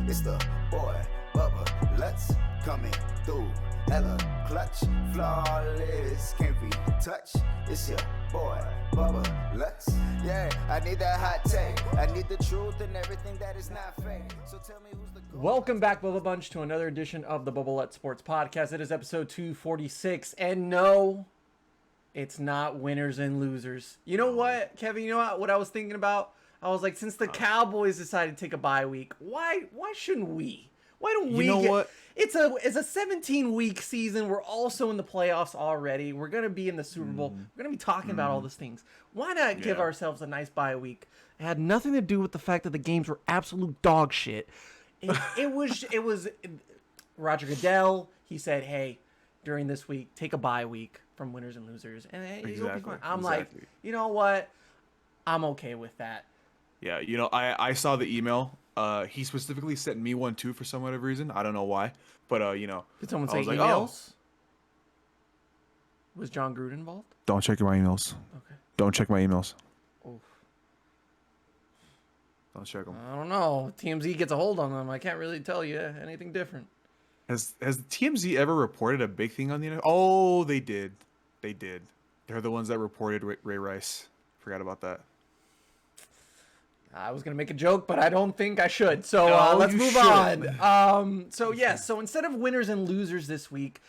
It's the boy, Bubba Lutz, coming through. Hella clutch, flawless, can't be touched. It's your boy, Bubba Lutz. Yeah, I need that hot take. I need the truth and everything that is not fake. So tell me who's the Welcome back, Bubba Bunch, to another edition of the Bubba Lutz Sports Podcast. It is episode 246, and no, it's not winners and losers. You know what, Kevin? You know what I was thinking about? I was like, since the Cowboys decided to take a bye week, why shouldn't we? Why don't we? What? It's a 17-week season. We're also in the playoffs already. We're gonna be in the Super Bowl. We're gonna be talking about all these things. Why not give ourselves a nice bye week? It had nothing to do with the fact that the games were absolute dog shit. It was Roger Goodell. He said, "Hey, during this week, take a bye week from winners and losers," and it'll be fine. I'm like, you know what? I'm okay with that. Yeah, you know, I saw the email. He specifically sent me one too for some whatever reason. I don't know why, but you know. Did someone say was like, emails? Was John Gruden involved? Don't check my emails. Okay. Don't check my emails. Oof. Don't check them. I don't know. TMZ gets a hold on them. I can't really tell you anything different. Has TMZ ever reported a big thing on the NFL? Oh, they did. They did. They're the ones that reported Ray Rice. Forgot about that. I was going to make a joke, but I don't think I should. So let's move on. So instead of winners and losers this week,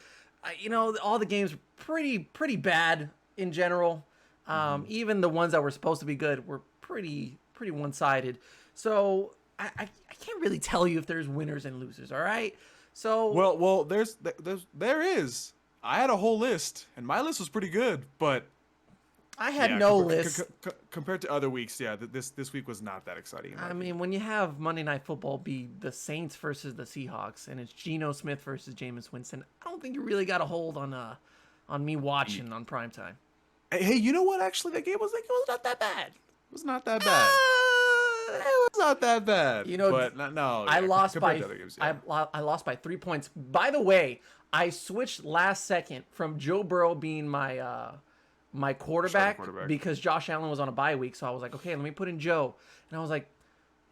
you know, all the games were pretty bad in general. Even the ones that were supposed to be good were pretty one-sided. So I can't really tell you if there's winners and losers, all right? So Well, there is. I had a whole list, and my list was pretty good, but I had no list. Compared to other weeks, yeah, this week was not that exciting. I mean, when you have Monday Night Football be the Saints versus the Seahawks, and it's Geno Smith versus Jameis Winston, I don't think you really got a hold on me watching on primetime. Hey, you know what? Actually, that game was not that bad. It was not that bad. It was not that bad. You know, but no, I lost by games, I lost by 3 points. By the way, I switched last second from Joe Burrow being my quarterback because Josh Allen was on a bye week. So I was like, okay, let me put in Joe. And I was like,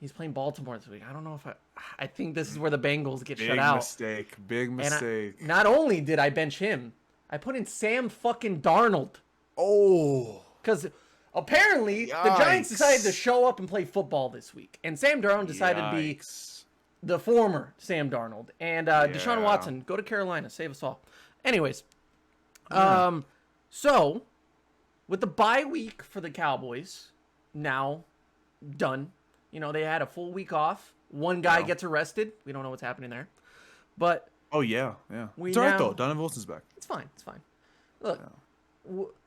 he's playing Baltimore this week. I don't know if I think this is where the Bengals get shut out. Big mistake. Not only did I bench him, I put in Sam fucking Darnold. Oh. Because apparently the Giants decided to show up and play football this week. And Sam Darnold decided to be the former Sam Darnold. And Deshaun Watson, go to Carolina, save us all. Anyways, so with the bye week for the Cowboys now done, you know, they had a full week off. One guy gets arrested. We don't know what's happening there. But oh, yeah. It's all right, though. Donovan Wilson's back. It's fine. Look,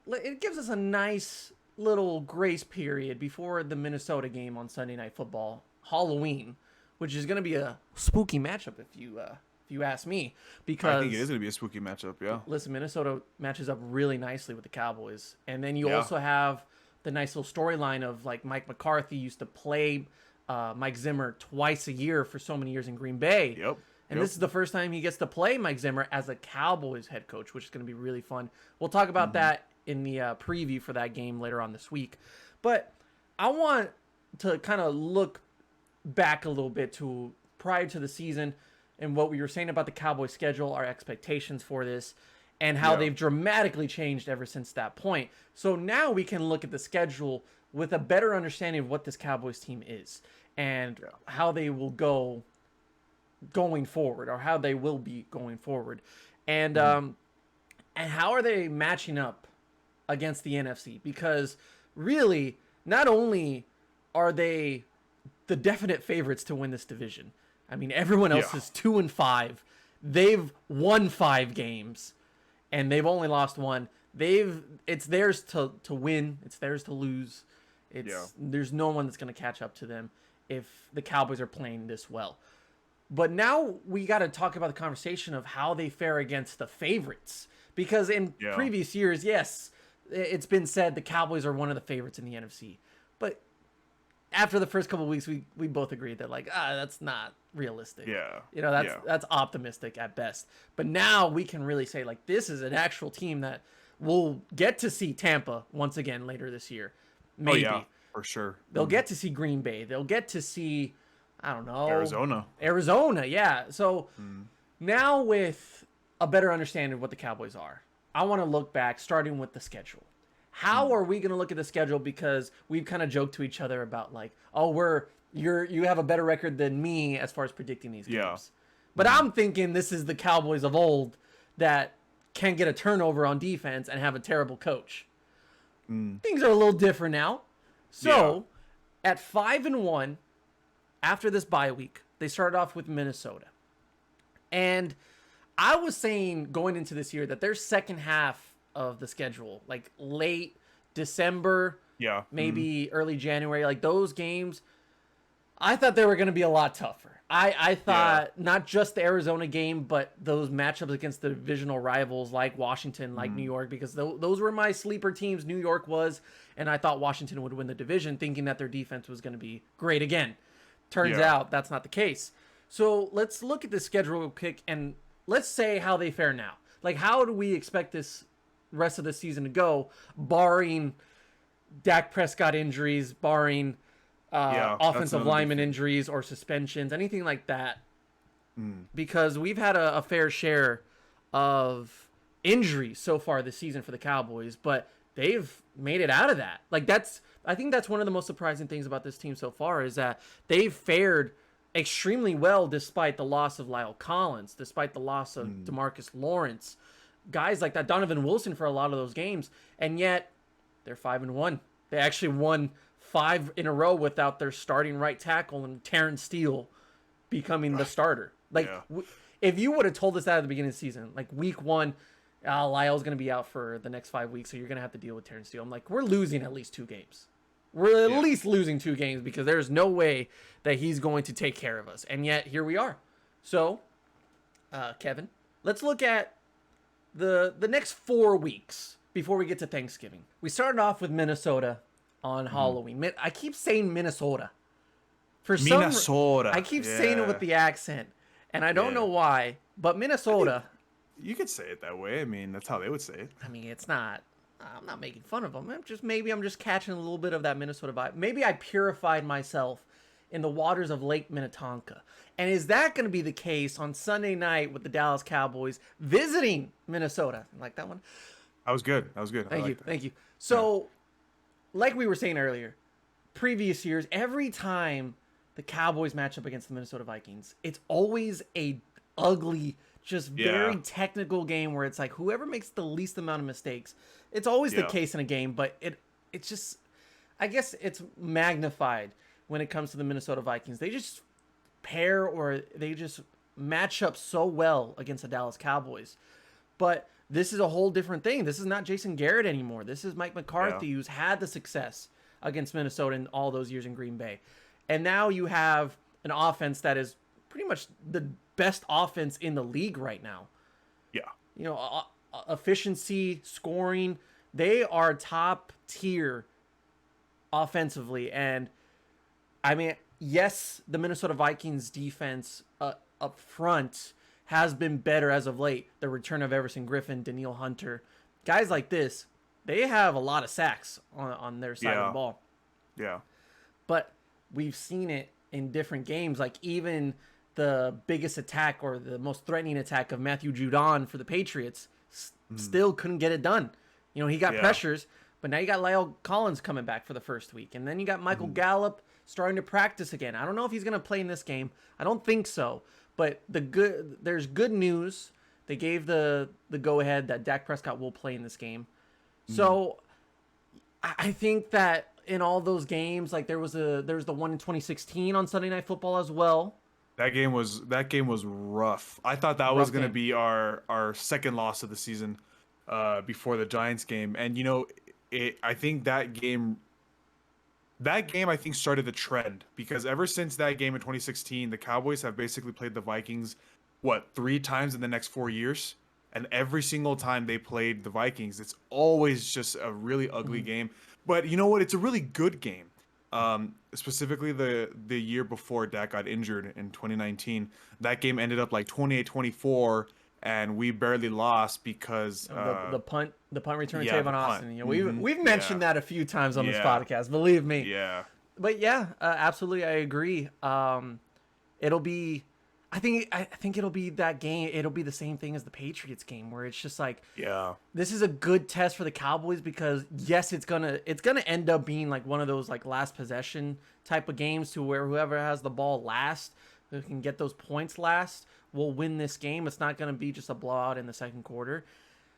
it gives us a nice little grace period before the Minnesota game on Sunday Night Football, Halloween, which is going to be a spooky matchup if you ask me, because I think it is going to be a spooky matchup. Yeah. Listen, Minnesota matches up really nicely with the Cowboys, and then you also have the nice little storyline of like Mike McCarthy used to play Mike Zimmer twice a year for so many years in Green Bay. Yep. And this is the first time he gets to play Mike Zimmer as a Cowboys head coach, which is going to be really fun. We'll talk about that in the preview for that game later on this week. But I want to kind of look back a little bit to prior to the season and what we were saying about the Cowboys schedule, our expectations for this, and how they've dramatically changed ever since that point. So now we can look at the schedule with a better understanding of what this Cowboys team is and how they will going forward, or how they will be going forward. And how are they matching up against the NFC? Because really, not only are they the definite favorites to win this division, I mean, everyone else is 2-5. They've won 5 games, and they've only lost 1. It's theirs to win. It's theirs to lose. There's no one that's going to catch up to them if the Cowboys are playing this well. But now we got to talk about the conversation of how they fare against the favorites. Because in previous years, yes, it's been said the Cowboys are one of the favorites in the NFC. But after the first couple of weeks, we both agreed that, like, that's not realistic. Yeah. You know, that's optimistic at best. But now we can really say, like, this is an actual team that will get to see Tampa once again later this year. Maybe. Oh, yeah, for sure. They'll get to see Green Bay. They'll get to see I don't know. Arizona, yeah. So now with a better understanding of what the Cowboys are, I want to look back, starting with the schedule. How are we going to look at the schedule? Because we've kind of joked to each other about like, oh, you have a better record than me as far as predicting these games. But I'm thinking this is the Cowboys of old that can get a turnover on defense and have a terrible coach. Things are a little different now. So at 5-1, after this bye week, they started off with Minnesota. And I was saying going into this year that their second half of the schedule, like late December, maybe early January, like those games, I thought they were going to be a lot tougher. I thought not just the Arizona game, but those matchups against the divisional rivals like Washington, like New York, because those were my sleeper teams. New York was, and I thought Washington would win the division, thinking that their defense was going to be great again. Turns out that's not the case. So let's look at the schedule real quick, and let's say how they fare now. Like, how do we expect this rest of the season to go, barring Dak Prescott injuries, barring offensive lineman injuries or suspensions, anything like that? Because we've had a fair share of injuries so far this season for the Cowboys, but they've made it out of that. Like, I think that's one of the most surprising things about this team so far is that they've fared extremely well despite the loss of Lyle Collins, despite the loss of DeMarcus Lawrence, guys like that, Donovan Wilson for a lot of those games, and yet they're 5-1. They actually won 5 in a row without their starting right tackle and Terrence Steele becoming the starter. Like, if you would have told us that at the beginning of the season, like week 1, Lyle's going to be out for the next 5 weeks, so you're going to have to deal with Terrence Steele. I'm like, we're losing at least 2 games. We're at least losing 2 games because there's no way that he's going to take care of us. And yet, here we are. So, Kevin, let's look at the next 4 weeks before we get to Thanksgiving. We started off with Minnesota on Halloween. I keep saying Minnesota. I keep saying it with the accent, and I don't know why, but Minnesota. You could say it that way. I mean, that's how they would say it. I mean, it's not. I'm not making fun of them. I'm just catching a little bit of that Minnesota vibe. Maybe I purified myself in the waters of Lake Minnetonka. And is that going to be the case on Sunday night with the Dallas Cowboys visiting Minnesota? Like that one? That was good. Thank you. So, like we were saying earlier, previous years, every time the Cowboys match up against the Minnesota Vikings, it's always a ugly, just very technical game where it's like whoever makes the least amount of mistakes. It's always the case in a game, but it's just, I guess it's magnified when it comes to the Minnesota Vikings. They just pair or they just match up so well against the Dallas Cowboys. But this is a whole different thing. This is not Jason Garrett anymore. This is Mike McCarthy, who's had the success against Minnesota in all those years in Green Bay. And now you have an offense that is pretty much the best offense in the league right now. Yeah. You know, efficiency, scoring, they are top tier offensively. And I mean, yes, the Minnesota Vikings defense up front has been better as of late. The return of Everson Griffin, Danielle Hunter, guys like this, they have a lot of sacks on their side of the ball. Yeah. But we've seen it in different games, like even the biggest attack or the most threatening attack of Matthew Judon for the Patriots still couldn't get it done. You know, he got pressures, but now you got Lyle Collins coming back for the first week. And then you got Michael Gallup starting to practice again. I don't know if he's going to play in this game. I don't think so. But there's good news. They gave the go-ahead that Dak Prescott will play in this game. So I think that in all those games, like there was the one in 2016 on Sunday Night Football as well. That game was rough. I thought that was going to be our second loss of the season before the Giants game. And, you know, I think that game I think started the trend, because ever since that game in 2016, the Cowboys have basically played the Vikings, 3 times in the next 4 years? And every single time they played the Vikings, it's always just a really ugly game. But you know what? It's a really good game. Specifically the year before Dak got injured in 2019, that game ended up like 28-24, and we barely lost because the punt return Trevon Austin. You know, we've mentioned that a few times on this podcast. Believe me. Yeah. But yeah, absolutely, I agree. it'll be. I think it'll be that game. It'll be the same thing as the Patriots game, where it's just like, Yeah. this is a good test for the Cowboys because yes, it's gonna end up being like one of those like last possession type of games to where whoever has the ball last, who can get those points last, will win this game. It's not gonna be just a blowout in the second quarter.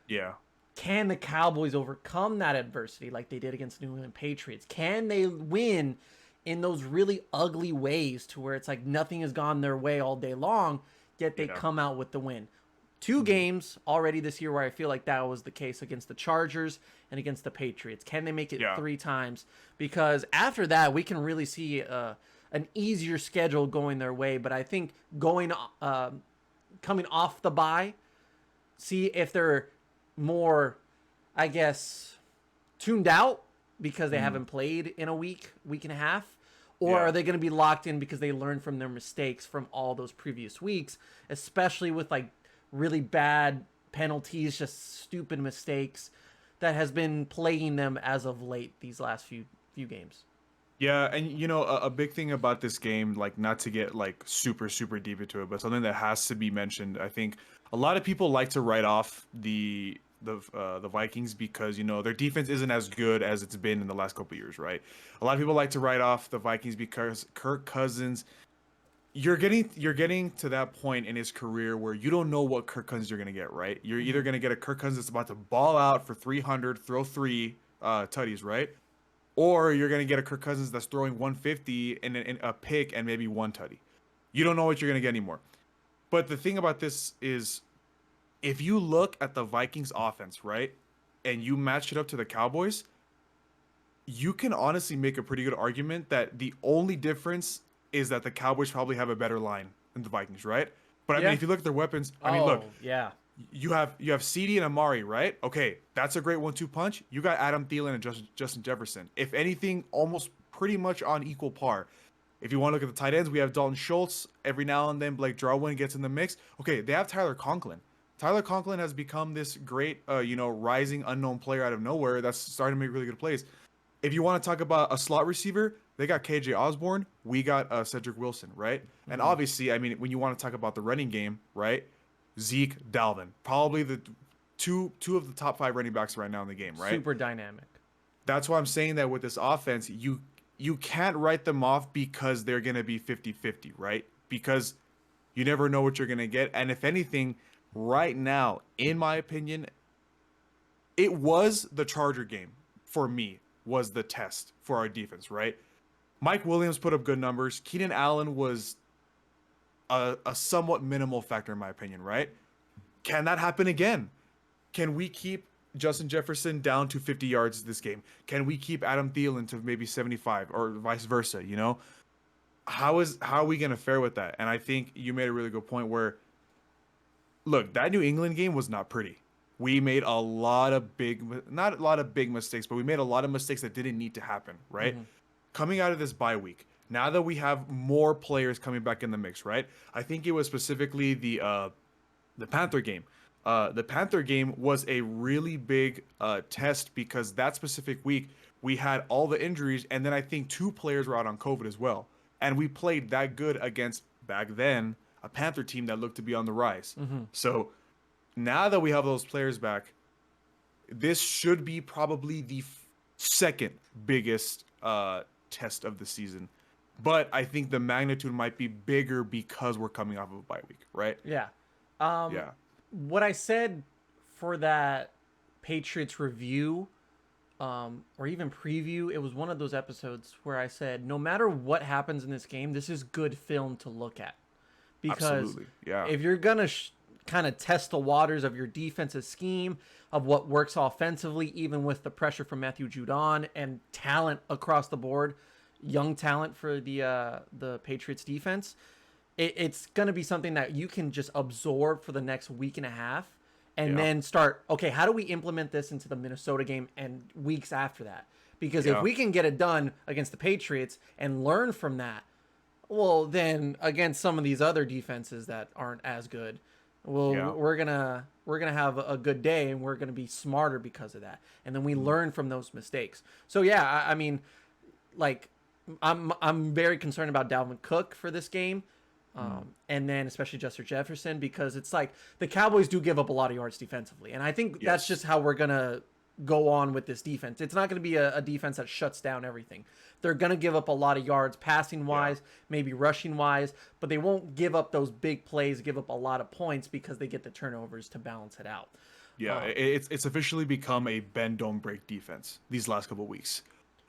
Yeah. Can the Cowboys overcome that adversity like they did against New England Patriots? Can they win in those really ugly ways to where it's like nothing has gone their way all day long, yet they come out with the win? Two games already this year where I feel like that was the case against the Chargers and against the Patriots. Can they make it 3 times? Because after that, we can really see an easier schedule going their way. But I think coming off the bye, see if they're more, I guess, tuned out because they haven't played in a week and a half. Or are they going to be locked in because they learned from their mistakes from all those previous weeks, especially with like really bad penalties, just stupid mistakes that has been plaguing them as of late these last few games. Yeah, and you know, a big thing about this game, like not to get like super deep into it, but something that has to be mentioned. I think a lot of people like to write off the Vikings because, you know, their defense isn't as good as it's been in the last couple of years, right? A lot of people like to write off the Vikings because Kirk Cousins, you're getting to that point in his career where you don't know what Kirk Cousins you're going to get, right? You're either going to get a Kirk Cousins that's about to ball out for 300, throw 3 tutties, right? Or you're going to get a Kirk Cousins that's throwing 150 and a pick and maybe 1 tutty. You don't know what you're going to get anymore. But the thing about this is, if you look at the Vikings offense, right, and you match it up to the Cowboys, you can honestly make a pretty good argument that the only difference is that the Cowboys probably have a better line than the Vikings, right? But I mean, if you look at their weapons, I mean, look, you have CD and Amari, right? Okay, that's a great 1-2 punch. You got Adam Thielen and Justin Jefferson. If anything, almost pretty much on equal par. If you want to look at the tight ends, we have Dalton Schultz. Every now and then, Blake Jarwin gets in the mix. Okay, they have Tyler Conklin. Tyler Conklin has become this great, rising unknown player out of nowhere that's starting to make really good plays. If you want to talk about a slot receiver, they got KJ Osborne. We got Cedric Wilson, right? Mm-hmm. And obviously, I mean, when you want to talk about the running game, right? Zeke, Dalvin, probably the two of the top 5 running backs right now in the game, right? Super dynamic. That's why I'm saying that with this offense, you can't write them off because they're going to be 50-50, right? Because you never know what you're going to get. And if anything, right now, in my opinion, it was the Charger game for me, was the test for our defense, right? Mike Williams put up good numbers. Keenan Allen was a somewhat minimal factor in my opinion, right? Can that happen again? Can we keep Justin Jefferson down to 50 yards this game? Can we keep Adam Thielen to maybe 75 or vice versa, you know? How are we going to fare with that? And I think you made a really good point where, look, that New England game was not pretty. We made not a lot of big mistakes, but we made a lot of mistakes that didn't need to happen, right? Mm-hmm. Coming out of this bye week, now that we have more players coming back in the mix, right? I think it was specifically the Panther game. The Panther game was a really big test because that specific week we had all the injuries, and then I think 2 players were out on COVID as well. And we played that good against, back then, a Panther team that looked to be on the rise. Mm-hmm. So now that we have those players back, this should be probably the second biggest test of the season. But I think the magnitude might be bigger because we're coming off of a bye week, right? Yeah. What I said for that Patriots review, or even preview, it was one of those episodes where I said, no matter what happens in this game, this is good film to look at. Because if you're going to kind of test the waters of your defensive scheme, of what works offensively, even with the pressure from Matthew Judon and talent across the board, young talent for the Patriots defense, it's going to be something that you can just absorb for the next week and a half and then start, okay, how do we implement this into the Minnesota game and weeks after that? Because if we can get it done against the Patriots and learn from that, well, then against some of these other defenses that aren't as good, we're gonna have a good day and we're gonna be smarter because of that. And then we learn from those mistakes. So I mean, like, I'm very concerned about Dalvin Cook for this game. And then especially Justin Jefferson, because it's like the Cowboys do give up a lot of yards defensively. And I think that's just how we're going to go on with this defense. It's not going to be a defense that shuts down everything. They're going to give up a lot of yards passing wise, maybe rushing wise, but they won't give up those big plays, give up a lot of points because they get the turnovers to balance it out. Yeah, it's officially become a bend don't break defense these last couple of weeks.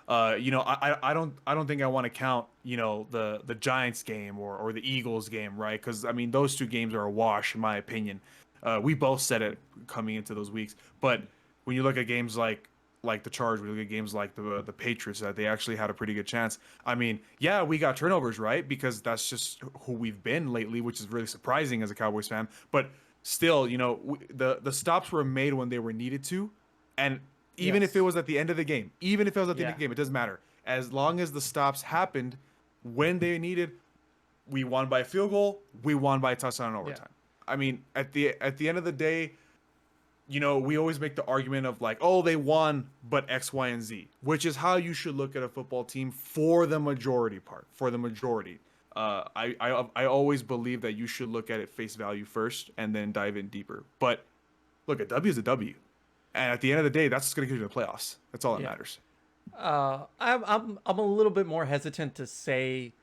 I don't think I want to count, the Giants game or the Eagles game, right? Because I mean those two games are a wash in my opinion. We both said it coming into those weeks, but when you look at games like the Chargers, we look at games like the Patriots, that they actually had a pretty good chance. I mean, yeah, we got turnovers, right? Because that's just who we've been lately, which is really surprising as a Cowboys fan. But still, the stops were made when they were needed to, and even if it was at the end of the game, it doesn't matter. As long as the stops happened when they needed, we won by a field goal, we won by a touchdown in overtime. I mean, at the end of the day, we always make the argument of like, oh, they won, but X, Y, and Z, which is how you should look at a football team for the majority. I always believe that you should look at it face value first and then dive in deeper. But look, a W is a W. And at the end of the day, that's going to get you to the playoffs. That's all that matters. I'm a little bit more hesitant to say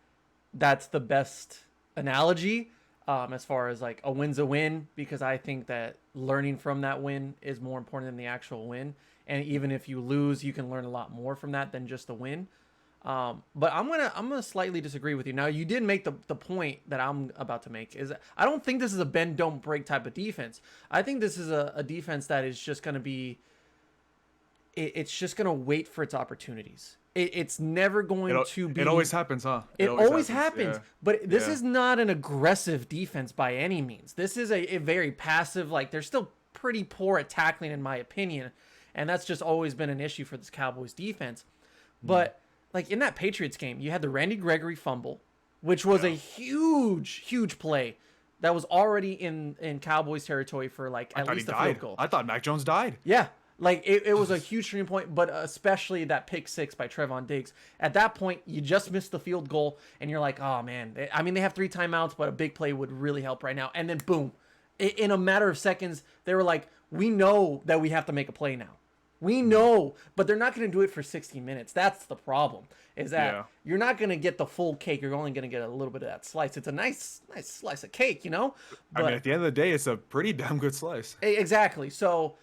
that's the best analogy as far as like a win's a win, because I think that learning from that win is more important than the actual win. And even if you lose, you can learn a lot more from that than just the win. But I'm gonna slightly disagree with you. Now, you did make the point that I'm about to make, is I don't think this is a bend don't break type of defense. I think this is a defense that is just gonna be, it's just gonna wait for its opportunities. It's never going to be. It always happens, huh? It always happens. Yeah. But this is not an aggressive defense by any means. This is a very passive. Like, they're still pretty poor at tackling, in my opinion, and that's just always been an issue for this Cowboys defense. But like in that Patriots game, you had the Randy Gregory fumble, which was a huge play that was already in Cowboys territory for like at least a field goal. I thought Mac Jones died. Yeah. Like, it was a huge turning point, but especially that pick six by Trevon Diggs. At that point, you just missed the field goal, and you're like, oh, man. I mean, they have 3 timeouts, but a big play would really help right now. And then, boom. In a matter of seconds, they were like, we know that we have to make a play now. We know, but they're not going to do it for 60 minutes. That's the problem, is that you're not going to get the full cake. You're only going to get a little bit of that slice. It's a nice slice of cake, But, I mean, at the end of the day, it's a pretty damn good slice. Exactly. So,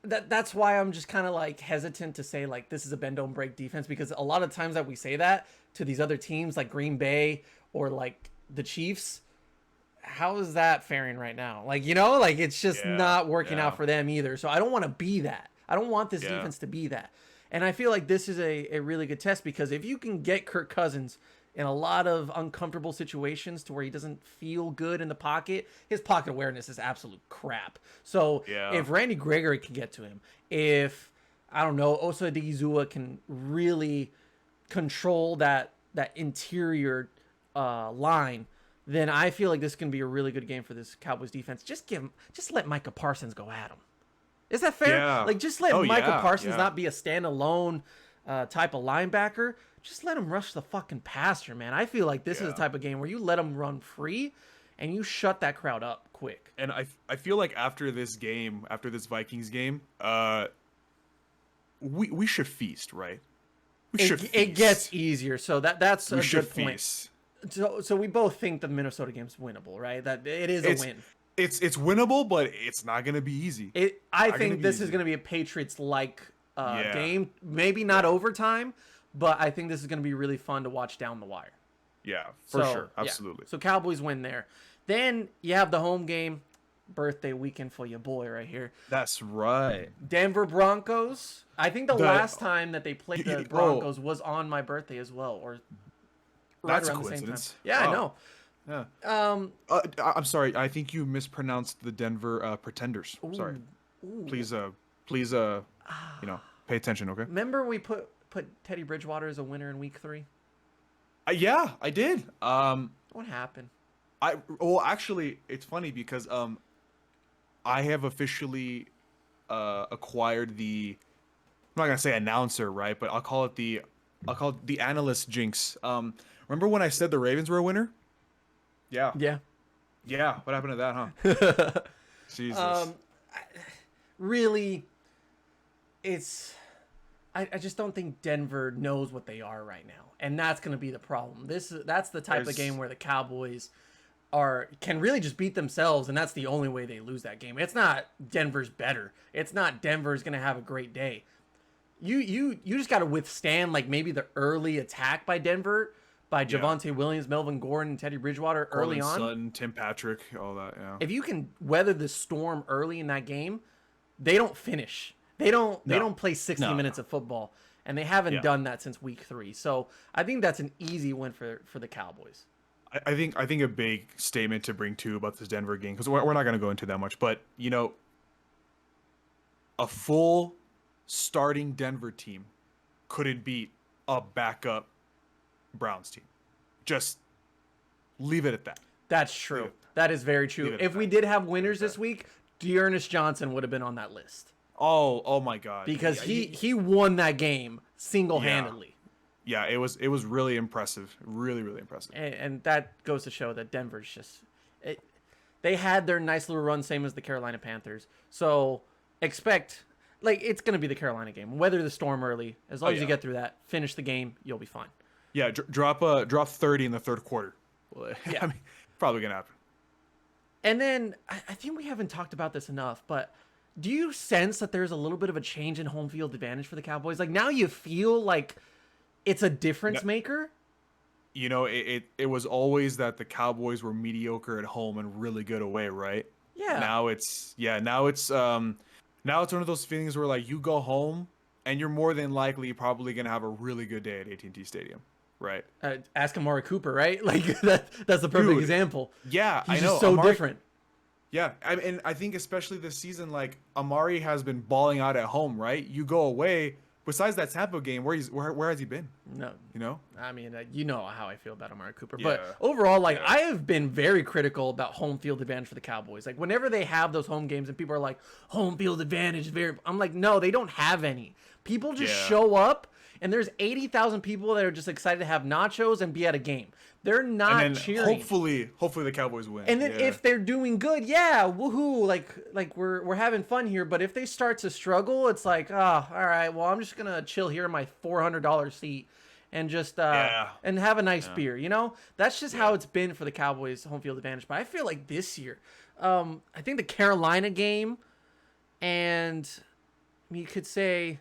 that's why I'm just kind of like hesitant to say like this is a bend don't break defense, because a lot of times that we say that to these other teams like Green Bay or like the Chiefs, how is that faring right now? Like, like it's just not working out for them either. So I don't want to be that. I don't want this defense to be that. And I feel like this is a really good test, because if you can get Kirk Cousins in a lot of uncomfortable situations to where he doesn't feel good in the pocket, his pocket awareness is absolute crap. So if Randy Gregory can get to him, if, I don't know, Osa Odigizua can really control that interior line, then I feel like this can be a really good game for this Cowboys defense. Just let Micah Parsons go at him. Is that fair? Yeah. Like, just let Micah Parsons not be a standalone type of linebacker. Just let him rush the fucking passer, man. I feel like this is the type of game where you let him run free and you shut that crowd up quick. And I feel like after this Vikings game, we should feast, right? It gets easier. So that's a good point. Feast. So we both think the Minnesota game's winnable, right? That it is a win. It's winnable, but it's not going to be easy. I think this is going to be a Patriots-like game. Maybe not overtime, but I think this is going to be really fun to watch down the wire. Yeah, for sure. Absolutely. Yeah. So Cowboys win there. Then you have the home game, birthday weekend for your boy right here. That's right. Denver Broncos. I think the last time that they played the Broncos was on my birthday as well, or right that's around a coincidence. The same time. Yeah, I know. Yeah. I'm sorry. I think you mispronounced the Denver Pretenders. Sorry. Please, pay attention, okay? Remember we put Teddy Bridgewater as a winner in week 3? Yeah, I did. What happened? Actually, it's funny because I have officially acquired the, I'm not gonna say announcer, right? But I'll call it the analyst jinx. Remember when I said the Ravens were a winner? Yeah. Yeah. Yeah. What happened to that, huh? Jesus. Really, I just don't think Denver knows what they are right now, and that's going to be the problem. That's the type of game where the Cowboys can really just beat themselves, and that's the only way they lose that game. It's not Denver's better. It's not Denver's going to have a great day. You just got to withstand like maybe the early attack by Denver by Javonte Williams, Melvin Gordon, Teddy Bridgewater early on. Sutton, Tim Patrick, all that. Yeah. If you can weather the storm early in that game, they don't finish. They don't play 60 minutes of football, and they haven't done that since week 3. So I think that's an easy win for the Cowboys. I think a big statement to bring too about this Denver game, because we're not going to go into that much, but a full starting Denver team couldn't beat a backup Browns team. Just leave it at that. That's true. That is very true. If we did have winners this week, Dearness Johnson would have been on that list. Oh my God! Because he won that game single-handedly. Yeah, it was really impressive, really impressive. And that goes to show that Denver's just they had their nice little run, same as the Carolina Panthers. So expect it's gonna be the Carolina game. Weather the storm early, as long as you get through that, finish the game, you'll be fine. Yeah, drop 30 in the third quarter. Yeah, I mean, probably gonna happen. And then I think we haven't talked about this enough, but do you sense that there's a little bit of a change in home field advantage for the Cowboys? Like now you feel like it's a difference maker? It was always that the Cowboys were mediocre at home and really good away, right? Yeah. Now it's one of those feelings where like you go home and you're more than likely probably gonna have a really good day at AT&T Stadium, right? Ask Amari Cooper, right? Like that's the perfect example. Yeah, he's I know. Just so different. Yeah, and I think especially this season, like Amari has been balling out at home, right? You go away. Besides that Tampa game, where has he been? No, I mean, you know how I feel about Amari Cooper, Yeah. but overall, I have been very critical about home field advantage for the Cowboys. Like whenever they have those home games and people are like, home field advantage, I'm like, no, they don't have any. People just show up, and there's 80,000 people that are just excited to have nachos and be at a game. They're not cheering. Hopefully the Cowboys win. And then if they're doing good, woohoo! Like we're having fun here. But if they start to struggle, it's like, all right, well, I'm just gonna chill here in my $400 seat and just and have a nice beer. That's just how it's been for the Cowboys' home field advantage. But I feel like this year, I think the Carolina game, and you could say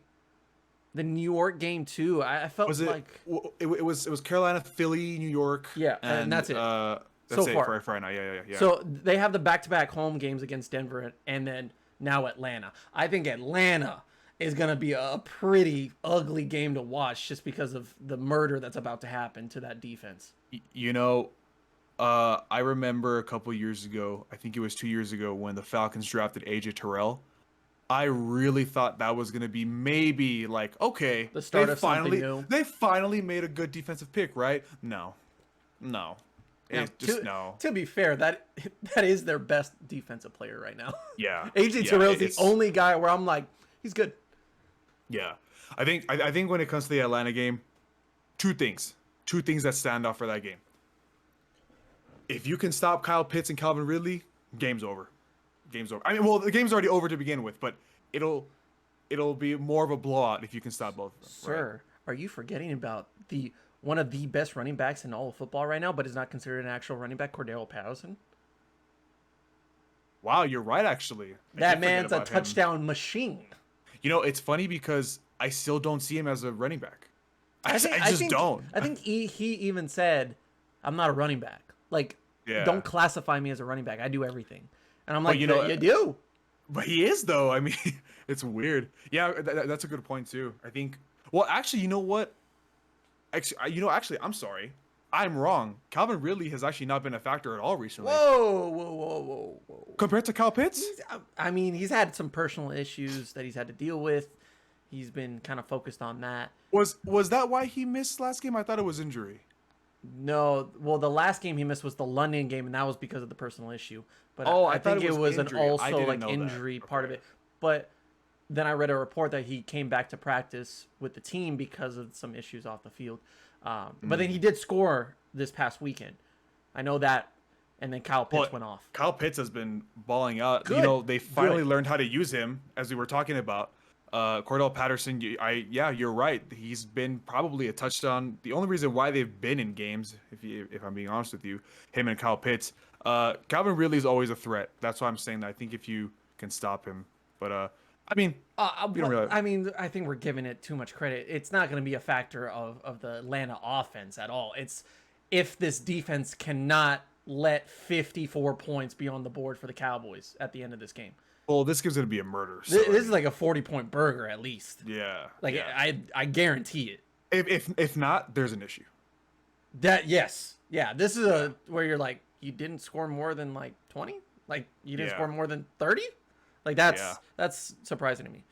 the New York game too. I felt it was Carolina, Philly, New York. Yeah, and that's it. That's so it far. For right now. Yeah. So they have the back-to-back home games against Denver and then now Atlanta. I think Atlanta is going to be a pretty ugly game to watch just because of the murder that's about to happen to that defense. I remember a couple years ago, I think it was 2 years ago, when the Falcons drafted AJ Terrell. I really thought that was going to be maybe like, okay, the start of something new. They finally made a good defensive pick, right? No. To be fair, that is their best defensive player right now. Yeah. AJ Terrell's the only guy where I'm like, he's good. Yeah. I think when it comes to the Atlanta game, two things that stand out for that game. If you can stop Kyle Pitts and Calvin Ridley, game's over. I mean, well, the game's already over to begin with, but it'll be more of a blowout if you can stop both of them. Sir, are you forgetting about one of the best running backs in all of football right now, but is not considered an actual running back, Cordell Patterson? Wow, you're right, actually. That man's a touchdown machine. It's funny because I still don't see him as a running back. I just don't. I think he even said, I'm not a running back. Like, don't classify me as a running back. I do everything. And I'm like, you do. But he is, though. I mean, it's weird. Yeah, that's a good point, too. I think... Well, actually, you know what? Actually, I'm sorry. I'm wrong. Calvin Ridley has actually not been a factor at all recently. Whoa. Compared to Kyle Pitts? He's had some personal issues that he's had to deal with. He's been kind of focused on that. Was that why he missed last game? I thought it was injury. No, well, the last game he missed was the London game, and that was because of the personal issue. But I think it was an injury part of it. But then I read a report that he came back to practice with the team because of some issues off the field. But then he did score this past weekend. I know that and then Kyle Pitts went off. Kyle Pitts has been balling out. Good. You know, they finally learned how to use him, as we were talking about. Cordell Patterson, you're right. He's been probably a touchdown. The only reason why they've been in games, if I'm being honest with you, him and Kyle Pitts. Calvin Ridley is always a threat. That's why I'm saying that I think if you can stop him. But I mean, I think we're giving it too much credit. It's not going to be a factor of the Atlanta offense at all. It's if this defense cannot let 54 points be on the board for the Cowboys at the end of this game. Well, this game's going to be a murder. So this is like a 40-point burger at least. Yeah. I guarantee it. If not, there's an issue. Yes. Yeah, this is where you're like, you didn't score more than like 20? Like you didn't score more than 30? Like that's surprising to me.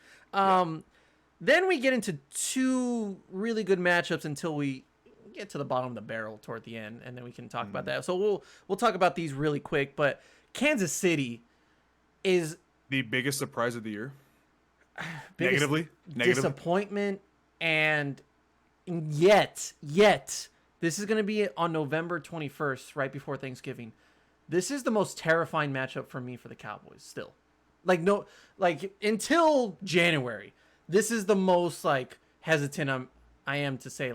Then we get into two really good matchups until we get to the bottom of the barrel toward the end, and then we can talk about that. So we'll talk about these really quick, but Kansas City is the biggest surprise of the year. Negatively disappointment, and yet this is going to be on November 21st, right before Thanksgiving. This is the most terrifying matchup for me for the Cowboys still. Until January, this is the most hesitant I am to say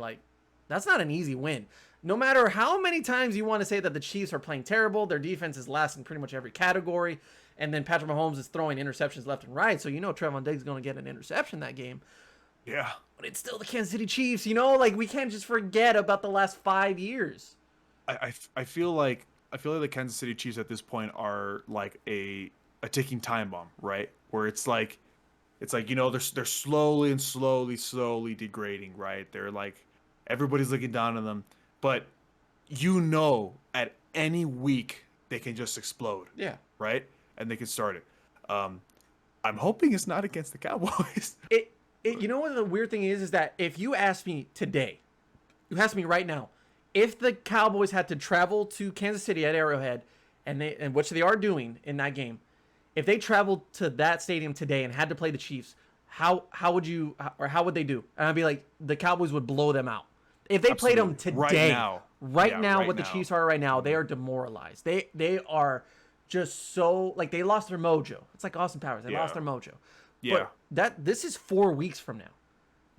that's not an easy win. No matter how many times you want to say that the Chiefs are playing terrible, their defense is last in pretty much every category, and then Patrick Mahomes is throwing interceptions left and right, so Trevon Diggs is going to get an interception that game. Yeah. But it's still the Kansas City Chiefs, we can't just forget about the last 5 years. I feel like the Kansas City Chiefs at this point are like a ticking time bomb, right? Where it's like they're slowly degrading, right? They're like everybody's looking down on them, but at any week they can just explode. Yeah. Right? And they can start it. I'm hoping it's not against the Cowboys. What the weird thing is that if you ask me today, you ask me right now, if the Cowboys had to travel to Kansas City at Arrowhead, and which they are doing in that game, if they traveled to that stadium today and had to play the Chiefs, how would they do? And I'd be like, the Cowboys would blow them out. If they played them today, right now, the Chiefs are right now, they are demoralized. They are just so they lost their mojo. It's like Austin Powers. They lost their mojo. Yeah. But this is 4 weeks from now.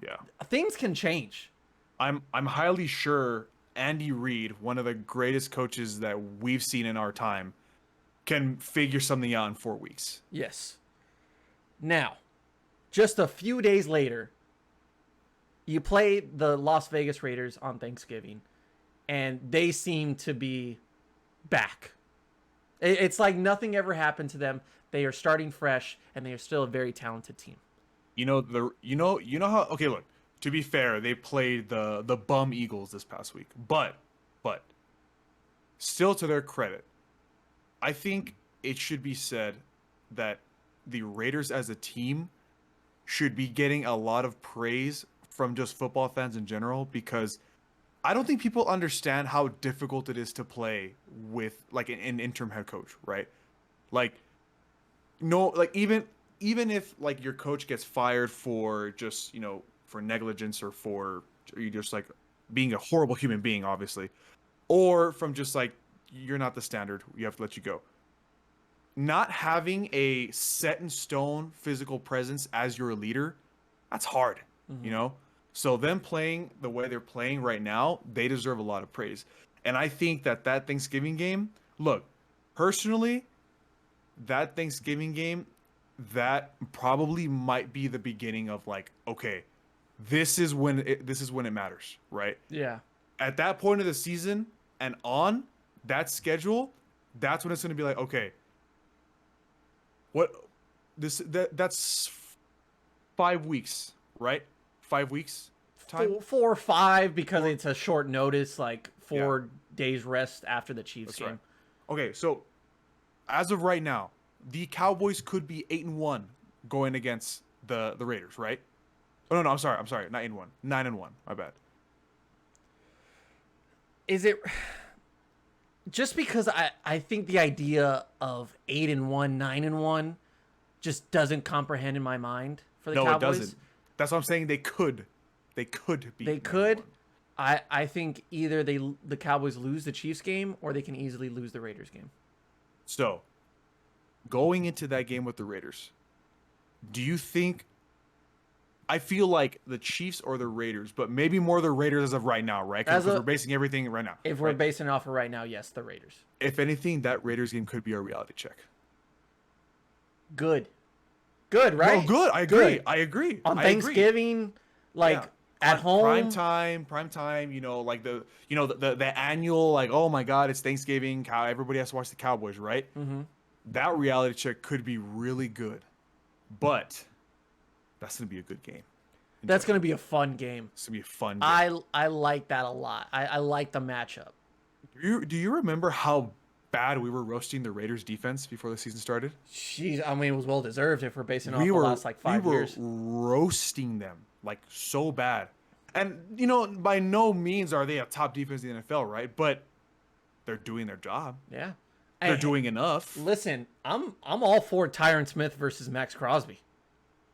Yeah. Things can change. I'm highly sure Andy Reid, one of the greatest coaches that we've seen in our time, can figure something out in 4 weeks. Yes. Now, just a few days later, you play the Las Vegas Raiders on Thanksgiving, and they seem to be back. It's like nothing ever happened to them. They are starting fresh, and they are still a very talented team. You know how, okay, look, to be fair, they played the bum Eagles this past week, but still, to their credit, I think it should be said that the Raiders as a team should be getting a lot of praise from just football fans in general, because I don't think people understand how difficult it is to play with an interim head coach, right? Even if your coach gets fired for just, for negligence or for you just being a horrible human being, obviously, or from just you're not the standard, you have to let you go. Not having a set in stone physical presence as your leader, that's hard, So them playing the way they're playing right now, they deserve a lot of praise. And I think that Thanksgiving game, look, personally, that Thanksgiving game, that probably might be the beginning of okay, this is when it matters, right? Yeah. At that point of the season and on that schedule, that's when it's going to be okay, that's 5 weeks, right? 5 weeks time? 4 or 5 because it's a short notice, 4 days rest after the Chiefs game. Right. Okay, so as of right now, the Cowboys could be 8-1 going against the Raiders, right? Oh no, I'm sorry, not 8-1, 9-1. My bad. Is it just because I think the idea of 8-1, 9-1 just doesn't comprehend in my mind for the Cowboys? No, it doesn't. That's what I'm saying. They could be. They could. I think either the Cowboys lose the Chiefs game or they can easily lose the Raiders game. So, going into that game with the Raiders, do you think? I feel like the Chiefs or the Raiders, but maybe more the Raiders as of right now, right? Because we're basing everything right now. If we're basing it off of right now, yes, the Raiders. If anything, that Raiders game could be a reality check. Good, right? No, good. I agree. Good. I agree. On Thanksgiving, at home, prime time. You know, like the annual, like, oh my God, it's Thanksgiving. Everybody has to watch the Cowboys, right? Mm-hmm. That reality check could be really good, but that's gonna be a good game. That's gonna be a fun game. It's gonna be a fun game. I like that a lot. I like the matchup. Do you remember how bad we were roasting the Raiders defense before the season started? Jeez, I mean, it was well deserved if we're basing off the last 5 years. We were roasting them like so bad. And by no means are they a top defense in the NFL, right? But they're doing their job. Yeah. They're doing enough. Listen, I'm all for Tyron Smith versus Max Crosby.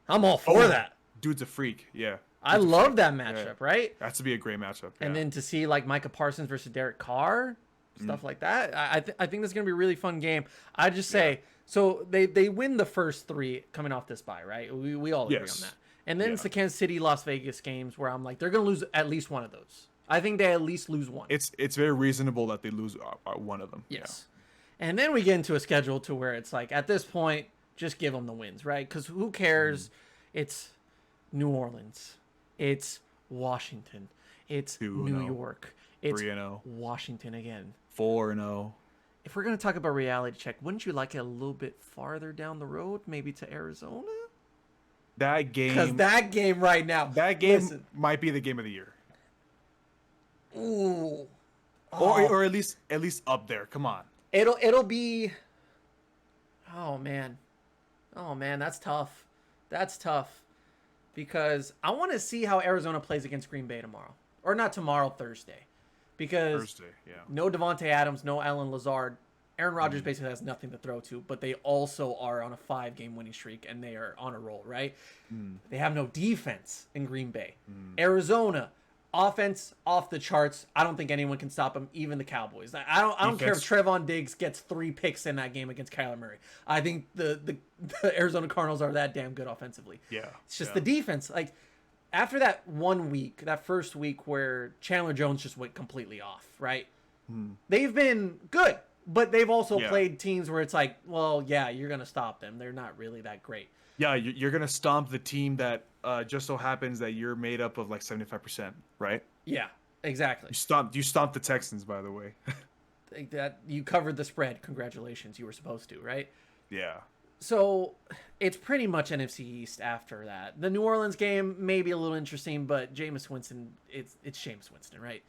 I'm all for that. Dude's a freak. Yeah. I love that matchup, right? That's to be a great matchup. Yeah. And then to see like Micah Parsons versus Derek Carr, stuff like that. I think this is gonna be a really fun game. I just say so they win the first 3 coming off this bye, right? We all agree on that. And then it's the Kansas City Las Vegas games where I'm like they're gonna lose at least one of those. I think they at least lose one. It's very reasonable that they lose one of them. Yes. Yeah. And then we get into a schedule to where it's like at this point just give them the wins, right? Because who cares? It's New Orleans. It's Washington. It's New York. It's 3-0. Washington again. 4-0. If we're going to talk about reality check, wouldn't you like it a little bit farther down the road, maybe to Arizona? That game. Because that game right now. That game might be the game of the year. Ooh. Or at least up there. Come on. It'll be. Oh man, that's tough. That's tough. Because I want to see how Arizona plays against Green Bay tomorrow. Or not tomorrow, Thursday. Because no Devontae Adams, no Allen Lazard. Aaron Rodgers basically has nothing to throw to, but they also are on a 5-game winning streak, and they are on a roll, right? They have no defense in Green Bay. Arizona, offense off the charts. I don't think anyone can stop them, even the Cowboys. I don't care if Trevon Diggs gets 3 picks in that game against Kyler Murray. I think the Arizona Cardinals are that damn good offensively. Yeah. It's just the defense. Like, after that 1 week, that first week where Chandler Jones just went completely off, right? They've been good, but they've also played teams where it's like, well, yeah, you're going to stop them. They're not really that great. Yeah, you're going to stomp the team that just so happens that you're made up of like 75%, right? Yeah, exactly. You stomped the Texans, by the way. That you covered the spread. Congratulations. You were supposed to, right? Yeah. So it's pretty much NFC East after that. The New Orleans game may be a little interesting, but Jameis Winston, it's Jameis Winston, right?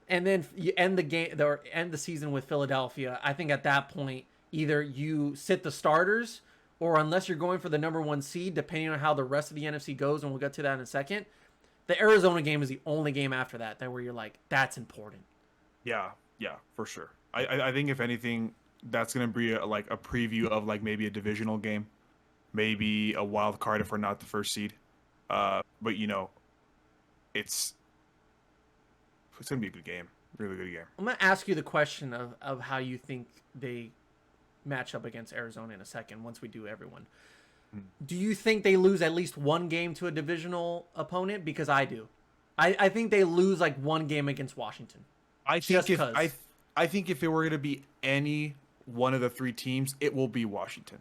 And then you end the game or end the season with Philadelphia. I think at that point, either you sit the starters, or unless you're going for the number 1 seed, depending on how the rest of the NFC goes, and we'll get to that in a second, the Arizona game is the only game after that where you're like, that's important. Yeah, for sure. I think if anything, that's gonna be a preview of like maybe a divisional game, maybe a wild card if we're not the first seed. But it's gonna be a good game, really good game. I'm gonna ask you the question of how you think they match up against Arizona in a second once we do everyone. Do you think they lose at least 1 game to a divisional opponent? Because I do. I think they lose like 1 game against Washington. I think if it were going to be any one of the 3 teams, it will be Washington.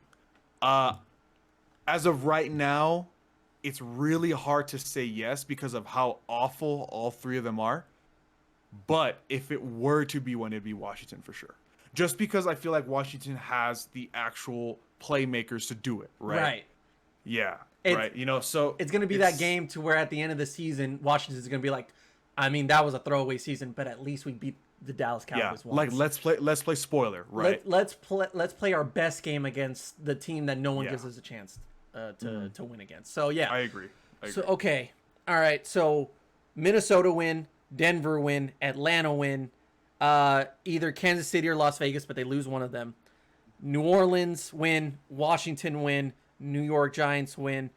As of right now, it's really hard to say yes because of how awful all 3 of them are. But if it were to be one, it'd be Washington for sure. Just because I feel like Washington has the actual playmakers to do it, right? Right. Yeah. Right. So it's going to be that game to where at the end of the season, Washington's going to be like, I mean, that was a throwaway season, but at least we beat the Dallas Cowboys once. Like let's play spoiler, right? Let's play our best game against the team that no one gives us a chance to win against. So yeah, I agree. So okay, all right. So Minnesota win, Denver win, Atlanta win, either Kansas City or Las Vegas, but they lose one of them. New Orleans win, Washington win, New York Giants win,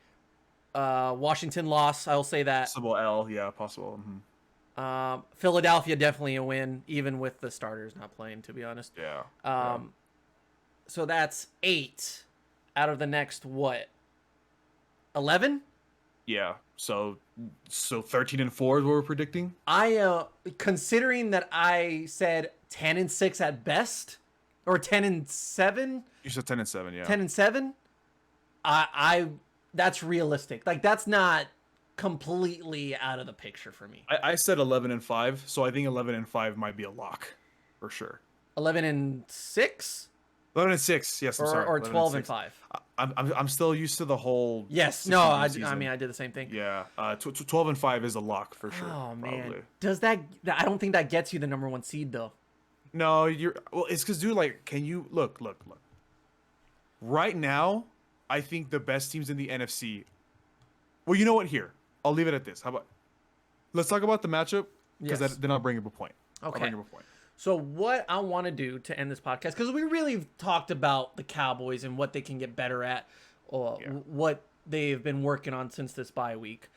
Washington loss. I'll say that. Possible L, yeah, possible. Philadelphia definitely a win, even with the starters not playing, to be honest. Yeah. So that's 8 out of the next, what, 11? Yeah. So 13-4 is what we're predicting. Considering that I said 10-6 at best, or 10-7. You said 10-7, yeah. 10-7. I that's realistic. Like, that's not completely out of the picture for me. I said 11-5, so I think 11-5 might be a lock for sure. 11-6. 11-6, yes. I'm sorry. Or 12-5. I'm still used to the whole. Yes, no. I mean, I did the same thing. Yeah, 12-5 is a lock for sure. Oh man, probably. Does that? I don't think that gets you the number 1 seed though. No, it's because, dude, like, can you look? Right now, I think the best teams in the NFC. Well, you know what? Here, I'll leave it at this. How about? Let's talk about the matchup, because Yes. then I'll bring up a point. Okay. So what I want to do to end this podcast, because we really talked about the Cowboys and what they can get better at, or what they've been working on since this bye week.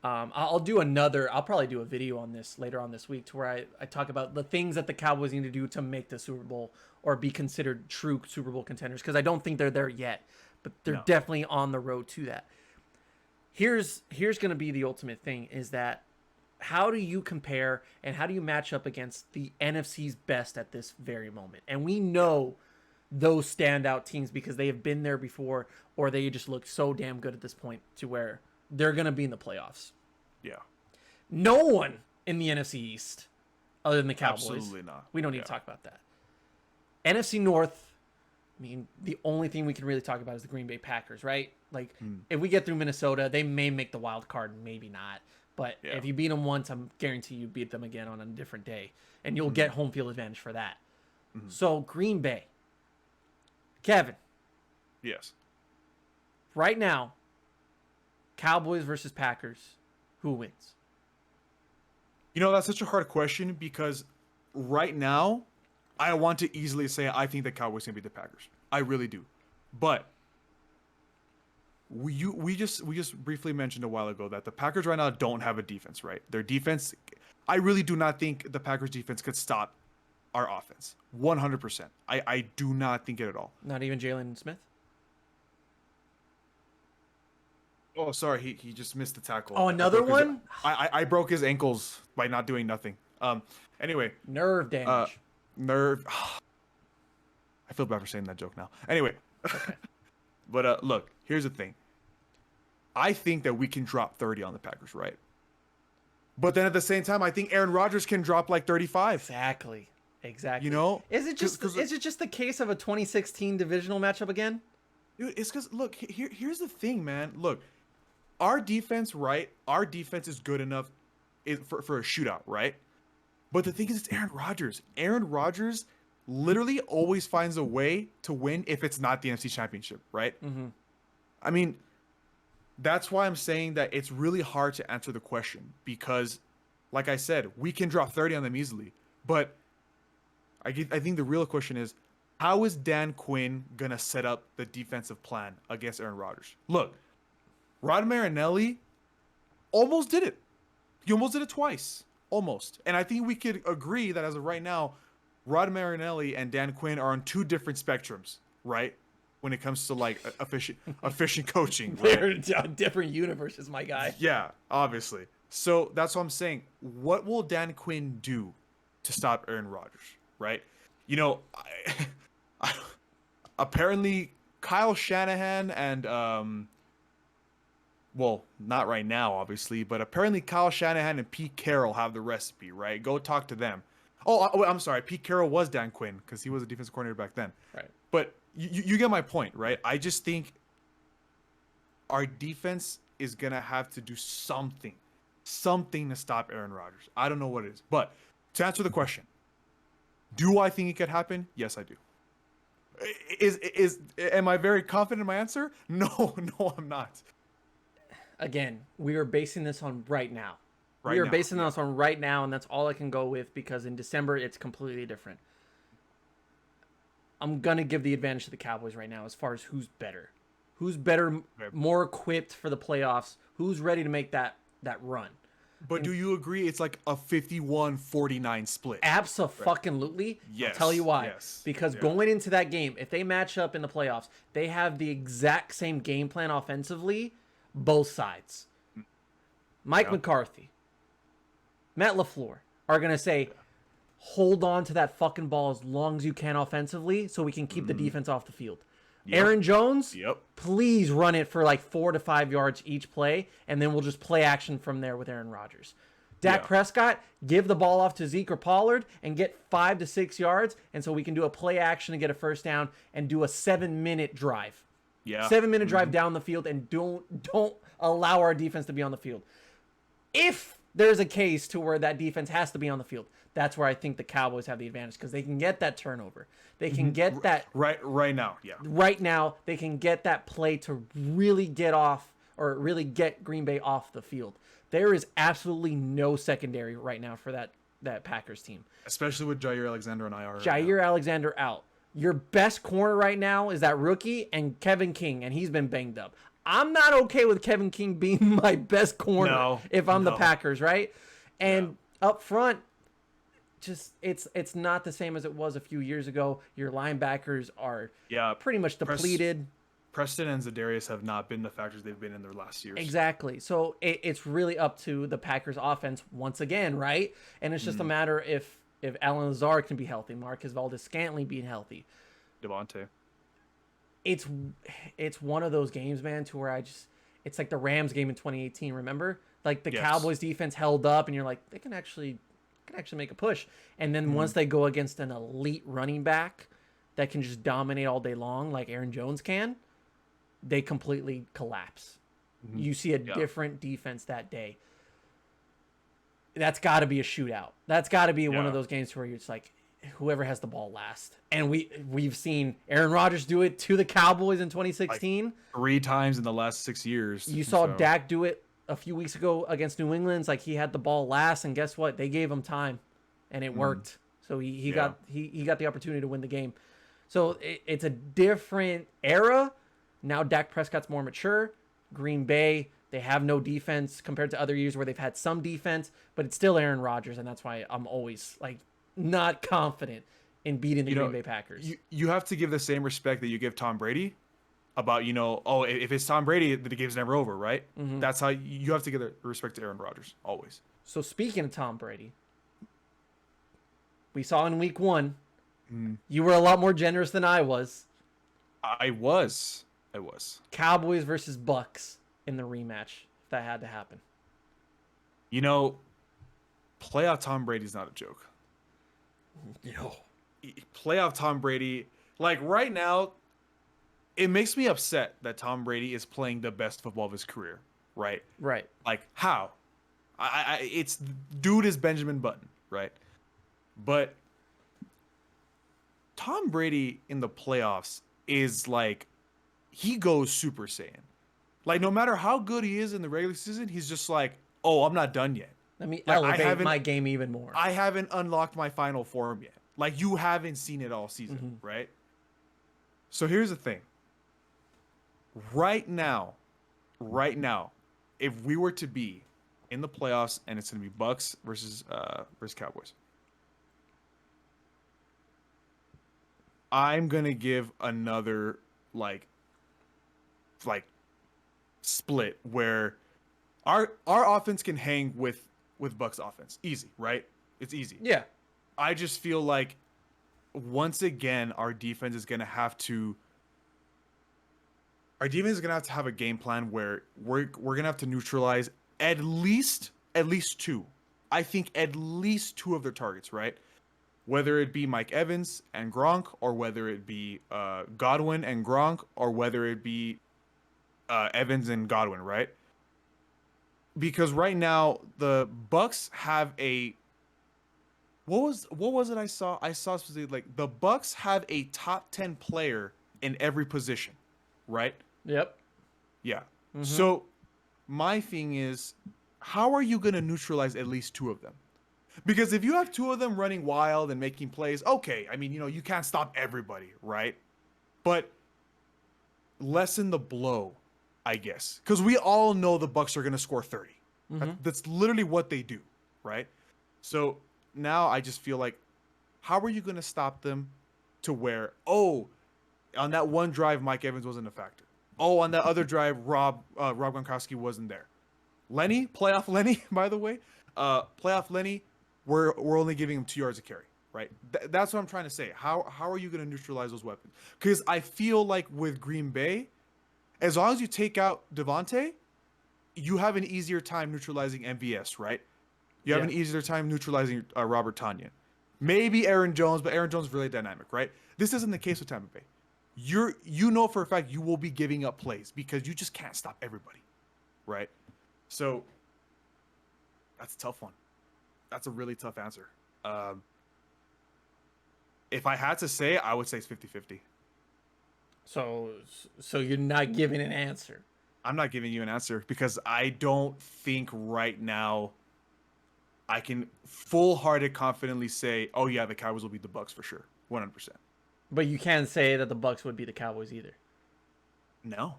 I'll probably do a video on this later on this week, to where I talk about the things that the Cowboys need to do to make the Super Bowl or be considered true Super Bowl contenders, because I don't think they're there yet, but they're definitely on the road to that. Here's going to be the ultimate thing, is that how do you compare and how do you match up against the NFC's best at this very moment? And we know those standout teams because they have been there before, or they just look so damn good at this point to where they're going to be in the playoffs. Yeah. No one in the NFC East, other than the Cowboys. Absolutely not. We don't need to talk about that. NFC North, I mean, the only thing we can really talk about is the Green Bay Packers, right? Like, if we get through Minnesota, they may make the wild card, maybe not. But if you beat them once, I'm guarantee you beat them again on a different day. And you'll get home field advantage for that. So, Green Bay. Kevin. Yes. Right now, Cowboys versus Packers, who wins? You know, that's such a hard question, because right now, I want to easily say I think the Cowboys can beat the Packers. I really do. But we just briefly mentioned a while ago that the Packers right now don't have a defense, right? Their defense, I really do not think the Packers defense could stop our offense. 100%. I do not think it at all. Not even Jalen Smith? Oh, sorry, he just missed the tackle. Oh, another one? I broke his ankles by not doing nothing. Anyway. Nerve damage. Nerve. I feel bad for saying that joke now. Anyway. Okay. But look, here's the thing. I think that we can drop 30 on the Packers, right? But then at the same time, I think Aaron Rodgers can drop like 35. Exactly. You know? Is it just the case of a 2016 divisional matchup again? Dude, it's because, look, here's the thing, man. Look, our defense, right? Our defense is good enough for a shootout, right? But the thing is, it's Aaron Rodgers. Aaron Rodgers literally always finds a way to win if it's not the NFC Championship, right? Mm-hmm. I mean, that's why I'm saying that it's really hard to answer the question, because, like I said, we can drop 30 on them easily. But I think the real question is, how is Dan Quinn going to set up the defensive plan against Aaron Rodgers? Look, Rod Marinelli almost did it. He almost did it twice. Almost. And I think we could agree that as of right now, Rod Marinelli and Dan Quinn are on two different spectrums, right? When it comes to like efficient coaching. Right? They're different universes, my guy. Yeah, obviously. So that's what I'm saying. What will Dan Quinn do to stop Aaron Rodgers, right? You know, apparently Kyle Shanahan and well, not right now, obviously, but apparently Kyle Shanahan and Pete Carroll have the recipe, right? Go talk to them. Oh, I'm sorry. Pete Carroll was Dan Quinn because he was a defensive coordinator back then. Right. But you get my point, right? I just think our defense is going to have to do something to stop Aaron Rodgers. I don't know what it is. But to answer the question, do I think it could happen? Yes, I do. Am I very confident in my answer? No, I'm not. Again, we are basing this on right now. We are basing this on right now, and that's all I can go with, because in December, it's completely different. I'm going to give the advantage to the Cowboys right now as far as who's better. Who's better, more equipped for the playoffs, who's ready to make that run. But do you agree it's like a 51-49 split? Abso-fucking-lutely. Yes. I'll tell you why. Yes. Because going into that game, if they match up in the playoffs, they have the exact same game plan offensively, both sides. Mike McCarthy, Matt LaFleur are going to say, hold on to that fucking ball as long as you can offensively so we can keep the defense off the field. Aaron Jones, please run it for like 4 to 5 yards each play, and then we'll just play action from there with Aaron Rodgers. Dak Prescott, give the ball off to Zeke or Pollard and get 5 to 6 yards, and so we can do a play action and get a first down and do a 7-minute drive. 7-minute drive down the field, and don't allow our defense to be on the field. If there's a case to where that defense has to be on the field, that's where I think the Cowboys have the advantage because they can get that turnover. They can get that right now. Right now, they can get that play to really get off or really get Green Bay off the field. There is absolutely no secondary right now for that Packers team. Especially with Jair Alexander and IR. Jair Alexander out. Your best corner right now is that rookie and Kevin King, and he's been banged up. I'm not okay with Kevin King being my best corner if I'm the Packers, right? And up front, just it's not the same as it was a few years ago. Your linebackers are pretty much depleted. Preston and Zadarius have not been the factors they've been in their last years. Exactly. So it's really up to the Packers offense once again, right? And it's just a matter if Alan Lazard can be healthy, Marcus Valdes-Scantling being healthy. Devontae. It's one of those games, man, to where it's like the Rams game in 2018, remember? Like the Cowboys defense held up and you're like, they can actually make a push. And then once they go against an elite running back that can just dominate all day long like Aaron Jones can, they completely collapse. You see a different defense that day. That's got to be a shootout. That's got to be one of those games where you're just like, whoever has the ball last. And we've seen Aaron Rodgers do it to the Cowboys in 2016. Like 3 times in the last 6 years. You saw Dak do it a few weeks ago against New England. It's like he had the ball last, and guess what? They gave him time, and it worked. So he got the opportunity to win the game. So it's a different era. Now Dak Prescott's more mature. Green Bay, they have no defense compared to other years where they've had some defense, but it's still Aaron Rodgers, and that's why I'm always like not confident in beating the Green Bay Packers. You have to give the same respect that you give Tom Brady about, if it's Tom Brady, the game's never over, right? That's how you have to give the respect to Aaron Rodgers, always. So speaking of Tom Brady, we saw in week 1, you were a lot more generous than I was. I was. Cowboys versus Bucks in the rematch, if that had to happen. Playoff Tom Brady's not a joke. No. Playoff Tom Brady, like right now, it makes me upset that Tom Brady is playing the best football of his career, right? Right. Like how? It's dude is Benjamin Button, right? But Tom Brady in the playoffs is like, he goes Super Saiyan. Like no matter how good he is in the regular season, he's just like, oh, I'm not done yet. Let me elevate my game even more. I haven't unlocked my final form yet. Like you haven't seen it all season, right? So here's the thing. Right now, if we were to be in the playoffs and it's going to be Bucks versus Cowboys, I'm going to give another like split where our offense can hang with Bucks offense. Easy, right? It's easy. Yeah. I just feel like once again our defense is going to have to have a game plan where we're going to have to neutralize at least 2. I think at least 2 of their targets, right? Whether it be Mike Evans and Gronk, or whether it be Godwin and Gronk, or whether it be Evans and Godwin, right? Because right now the Bucks have a what was it I saw? I saw specifically like the Bucks have a top 10 player in every position, right? Yep. Yeah. So my thing is, how are you going to neutralize at least 2 of them? Because if you have 2 of them running wild and making plays, okay, I mean, you can't stop everybody, right? But lessen the blow, I guess. Because we all know the Bucks are going to score 30. That's literally what they do, right? So now I just feel like, how are you going to stop them to where, oh, on that one drive, Mike Evans wasn't a factor. Oh, on that other drive, Rob Gronkowski wasn't there. Lenny, playoff Lenny, by the way, playoff Lenny, we're only giving him 2 yards of carry, right? That's what I'm trying to say. How are you going to neutralize those weapons? Because I feel like with Green Bay, as long as you take out Devontae, you have an easier time neutralizing MVS, right? You have an easier time neutralizing Robert Tonyan. Maybe Aaron Jones, but Aaron Jones is really dynamic, right? This isn't the case with Tampa Bay. You know for a fact you will be giving up plays because you just can't stop everybody, right? So that's a tough one. That's a really tough answer. If I had to say, I would say it's 50-50. So you're not giving an answer. I'm not giving you an answer because I don't think right now I can full-hearted confidently say, oh yeah, the Cowboys will beat the Bucs for sure, 100%. But you can't say that the Bucs would be the Cowboys either. No,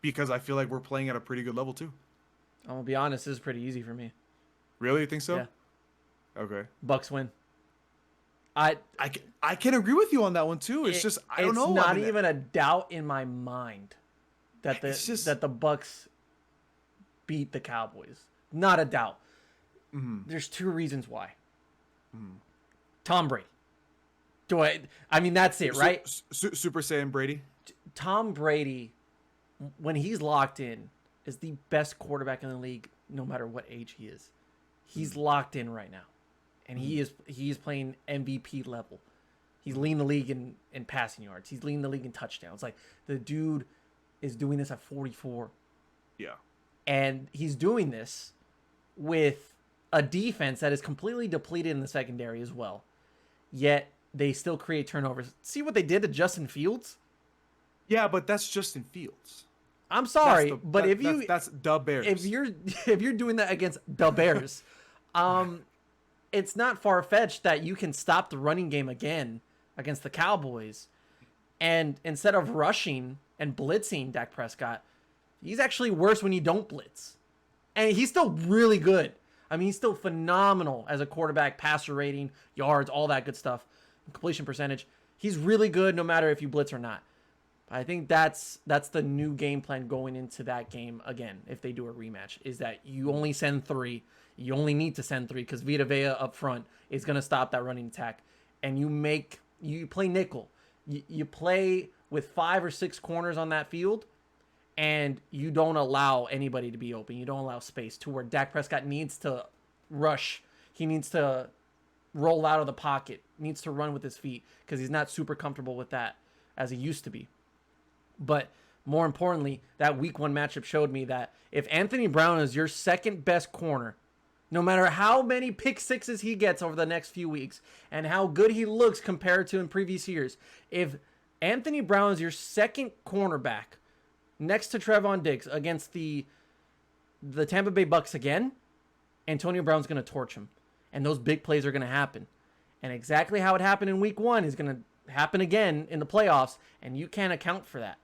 because I feel like we're playing at a pretty good level too. I'm gonna be honest, this is pretty easy for me. Really, you think so? Yeah. Okay. Bucs win. I can agree with you on that one too. It's just I don't know. It's not even a doubt in my mind that the Bucs beat the Cowboys. Not a doubt. There's 2 reasons why. Tom Brady. I mean, that's it, right? Super Saiyan Brady. Tom Brady, when he's locked in, is the best quarterback in the league, no matter what age he is. He's locked in right now, and he is playing MVP level. He's leading the league in passing yards. He's leading the league in touchdowns. Like, the dude is doing this at 44. Yeah, and he's doing this with a defense that is completely depleted in the secondary as well. Yet they still create turnovers. See what they did to Justin Fields? Yeah, but that's Justin Fields. I'm sorry, but that's the Bears. If you're doing that against the Bears, it's not far-fetched that you can stop the running game again against the Cowboys, and instead of rushing and blitzing Dak Prescott, he's actually worse when you don't blitz, and he's still really good. I mean, he's still phenomenal as a quarterback, passer rating, yards, all that good stuff, completion percentage. He's really good no matter if you blitz or not. I think that's the new game plan going into that game again, if they do a rematch, is that you only send 3. You only need to send 3 because Vita Vea up front is going to stop that running attack. And you play nickel. You play with 5 or 6 corners on that field, and you don't allow anybody to be open. You don't allow space to where Dak Prescott needs to rush. He needs to roll out of the pocket, needs to run with his feet because he's not super comfortable with that as he used to be. But more importantly, that week 1 matchup showed me that if Anthony Brown is your second best corner, no matter how many pick sixes he gets over the next few weeks and how good he looks compared to in previous years, if Anthony Brown is your second cornerback next to Trevon Diggs against the Tampa Bay Bucs again, Antonio Brown's going to torch him. And those big plays are going to happen. And exactly how it happened in week 1 is going to happen again in the playoffs, and you can't account for that.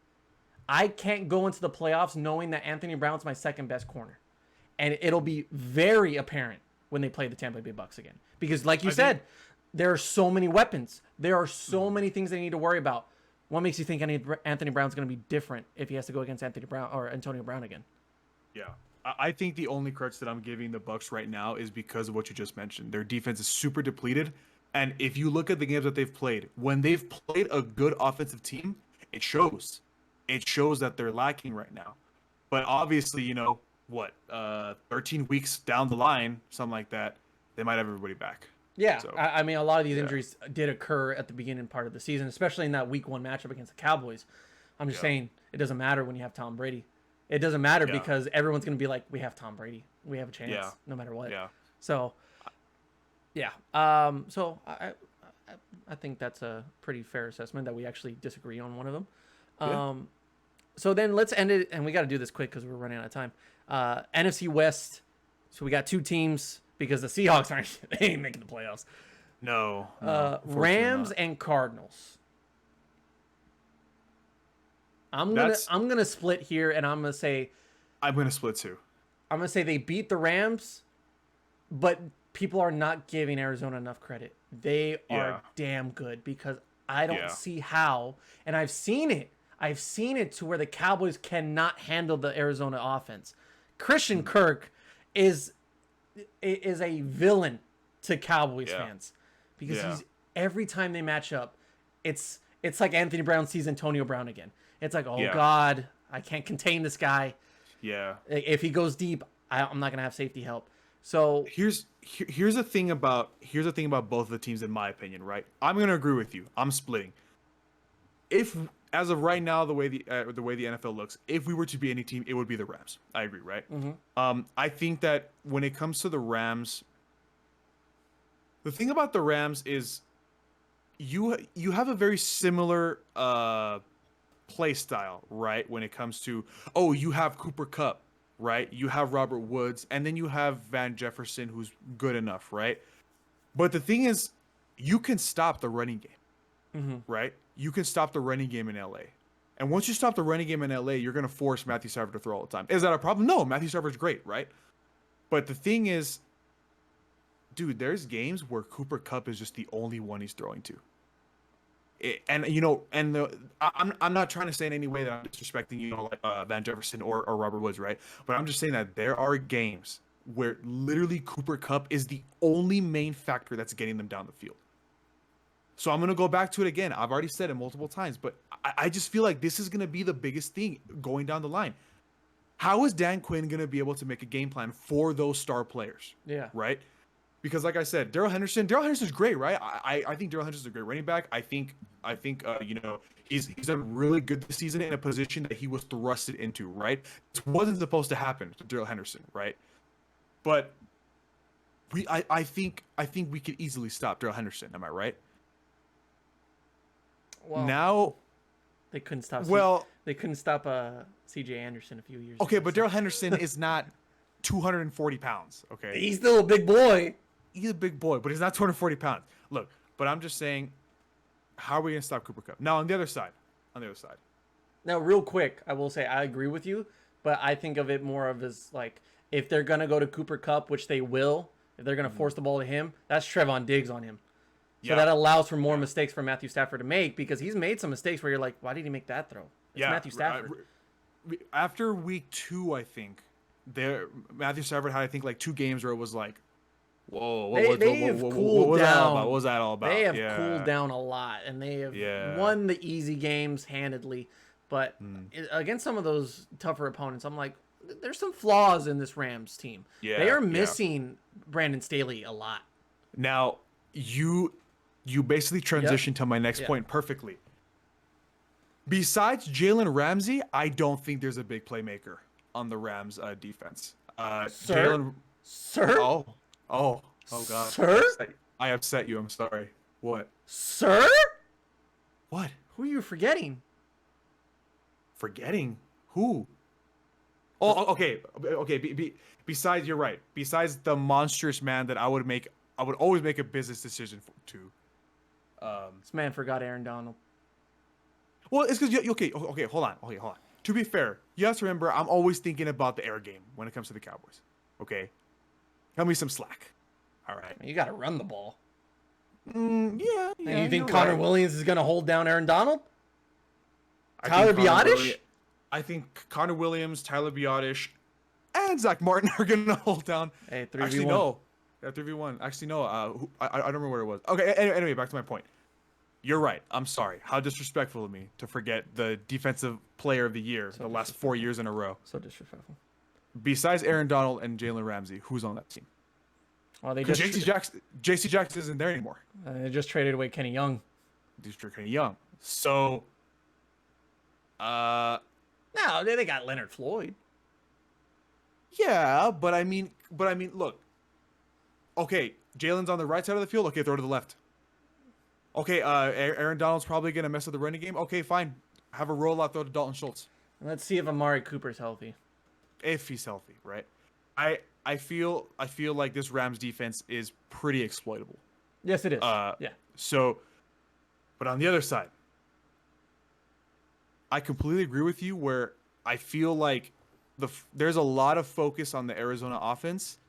I can't go into the playoffs knowing that Anthony Brown's my second best corner. And it'll be very apparent when they play the Tampa Bay Bucs again. Because like you said, there are so many weapons. There are so many things they need to worry about. What makes you think Anthony Brown's going to be different if he has to go against Anthony Brown or Antonio Brown again? Yeah. I think the only credits that I'm giving the Bucs right now is because of what you just mentioned. Their defense is super depleted. And if you look at the games that they've played, when they've played a good offensive team, it shows. It shows that they're lacking right now. But obviously, 13 weeks down the line, something like that, they might have everybody back. Yeah, so, I mean, a lot of these injuries did occur at the beginning part of the season, especially in that week 1 matchup against the Cowboys. I'm just saying, it doesn't matter when you have Tom Brady. It doesn't matter because everyone's going to be like, we have Tom Brady. We have a chance no matter what. Yeah. So, yeah. So I think that's a pretty fair assessment that we actually disagree on one of them. So then let's end it, and we got to do this quick because we're running out of time. NFC West. So we got 2 teams because the Seahawks ain't making the playoffs. No. Rams and Cardinals. I'm gonna split here, and I'm gonna say I'm gonna split too. I'm gonna say they beat the Rams, but people are not giving Arizona enough credit. They are damn good because I don't see how, and I've seen it. I've seen it to where the Cowboys cannot handle the Arizona offense. Christian Kirk is a villain to Cowboys fans because he's every time they match up, it's like Anthony Brown sees Antonio Brown again. It's like, oh God, I can't contain this guy. Yeah. If he goes deep, I'm not gonna have safety help. So here's the thing about both of the teams, in my opinion, right? I'm gonna agree with you. I'm splitting. If as of right now, the way the NFL looks, if we were to be any team, it would be the Rams. I agree, right? Mm-hmm. I think that when it comes to the Rams, the thing about the Rams is you have a very similar play style, right? When it comes to you have Cooper Kupp, right? You have Robert Woods, and then you have Van Jefferson, who's good enough, right? But the thing is, you can stop the running game, right? You can stop the running game in LA. And once you stop the running game in LA, you're going to force Matthew Stafford to throw all the time. Is that a problem? No, Matthew Stafford's great, right? But the thing is, dude, there's games where Cooper Kupp is just the only one he's throwing to. I'm not trying to say in any way that I'm disrespecting, like Van Jefferson or Robert Woods, right? But I'm just saying that there are games where literally Cooper Kupp is the only main factor that's getting them down the field. So I'm going to go back to it again. I've already said it multiple times, but I just feel like this is going to be the biggest thing going down the line. How is Dan Quinn going to be able to make a game plan for those star players? Yeah. Right? Because like I said, Darrell Henderson's great, right? I think Darrell Henderson's a great running back. I think he's done really good this season in a position that he was thrusted into, right? This wasn't supposed to happen to Darrell Henderson, right? But I think we could easily stop Darrell Henderson. Am I right? Well, now they couldn't stop. They couldn't stop C.J. Anderson a few years ago. Okay, but Darrell Henderson is not 240 pounds. Okay, he's still a big boy. He's a big boy, but he's not 240 pounds. Look, but I'm just saying, how are we gonna stop Cooper Kupp? Now on the other side. Now, real quick, I will say I agree with you, but I think of it more of as like if they're gonna go to Cooper Kupp, which they will, if they're gonna force the ball to him, that's Trevon Diggs on him. So that allows for more mistakes for Matthew Stafford to make because he's made some mistakes where you're like, why did he make that throw? It's Matthew Stafford. After week 2, I think Matthew Stafford had like 2 games where it was like, whoa, what was that all about? They have cooled down a lot, and they have won the easy games handedly. But against some of those tougher opponents, I'm like, there's some flaws in this Rams team. Yeah, they are missing Brandon Staley a lot. Now, you basically transitioned to my next point perfectly. Besides Jalen Ramsey, I don't think there's a big playmaker on the Rams defense. Sir? Oh God. Sir? I upset you. I'm sorry. What? Sir? What? Who are you forgetting? Forgetting? Who? Oh, okay. Besides, you're right. Besides the monstrous man that I would always make a business decision to. This man forgot Aaron Donald. Well, it's because okay. Hold on. To be fair, you have to remember I'm always thinking about the air game when it comes to the Cowboys. Okay, cut me some slack. All right. You got to run the ball. Yeah. And you think Connor Williams is going to hold down Aaron Donald? Tyler Biadasz? I think Connor Williams, Tyler Biadasz, and Zach Martin are going to hold down. Hey, 3v1. Actually, no. Yeah, 3v1. Actually, no. I don't remember where it was. Okay, anyway, back to my point. You're right. I'm sorry. How disrespectful of me to forget the defensive player of the year the last 4 years in a row. So disrespectful. Besides Aaron Donald and Jalen Ramsey, who's on that team? Well, J.C. Jackson isn't there anymore. They just traded away Kenny Young. So, no, they got Leonard Floyd. Yeah, but I mean, look. Okay, Jalen's on the right side of the field. Okay, throw to the left. Okay, Aaron Donald's probably gonna mess up the running game. Okay, fine. Have a rollout throw to Dalton Schultz. Let's see if Amari Cooper's healthy. If he's healthy, right? I feel like this Rams defense is pretty exploitable. Yes, it is. Yeah. So, but on the other side, I completely agree with you where I feel like there's a lot of focus on the Arizona offense,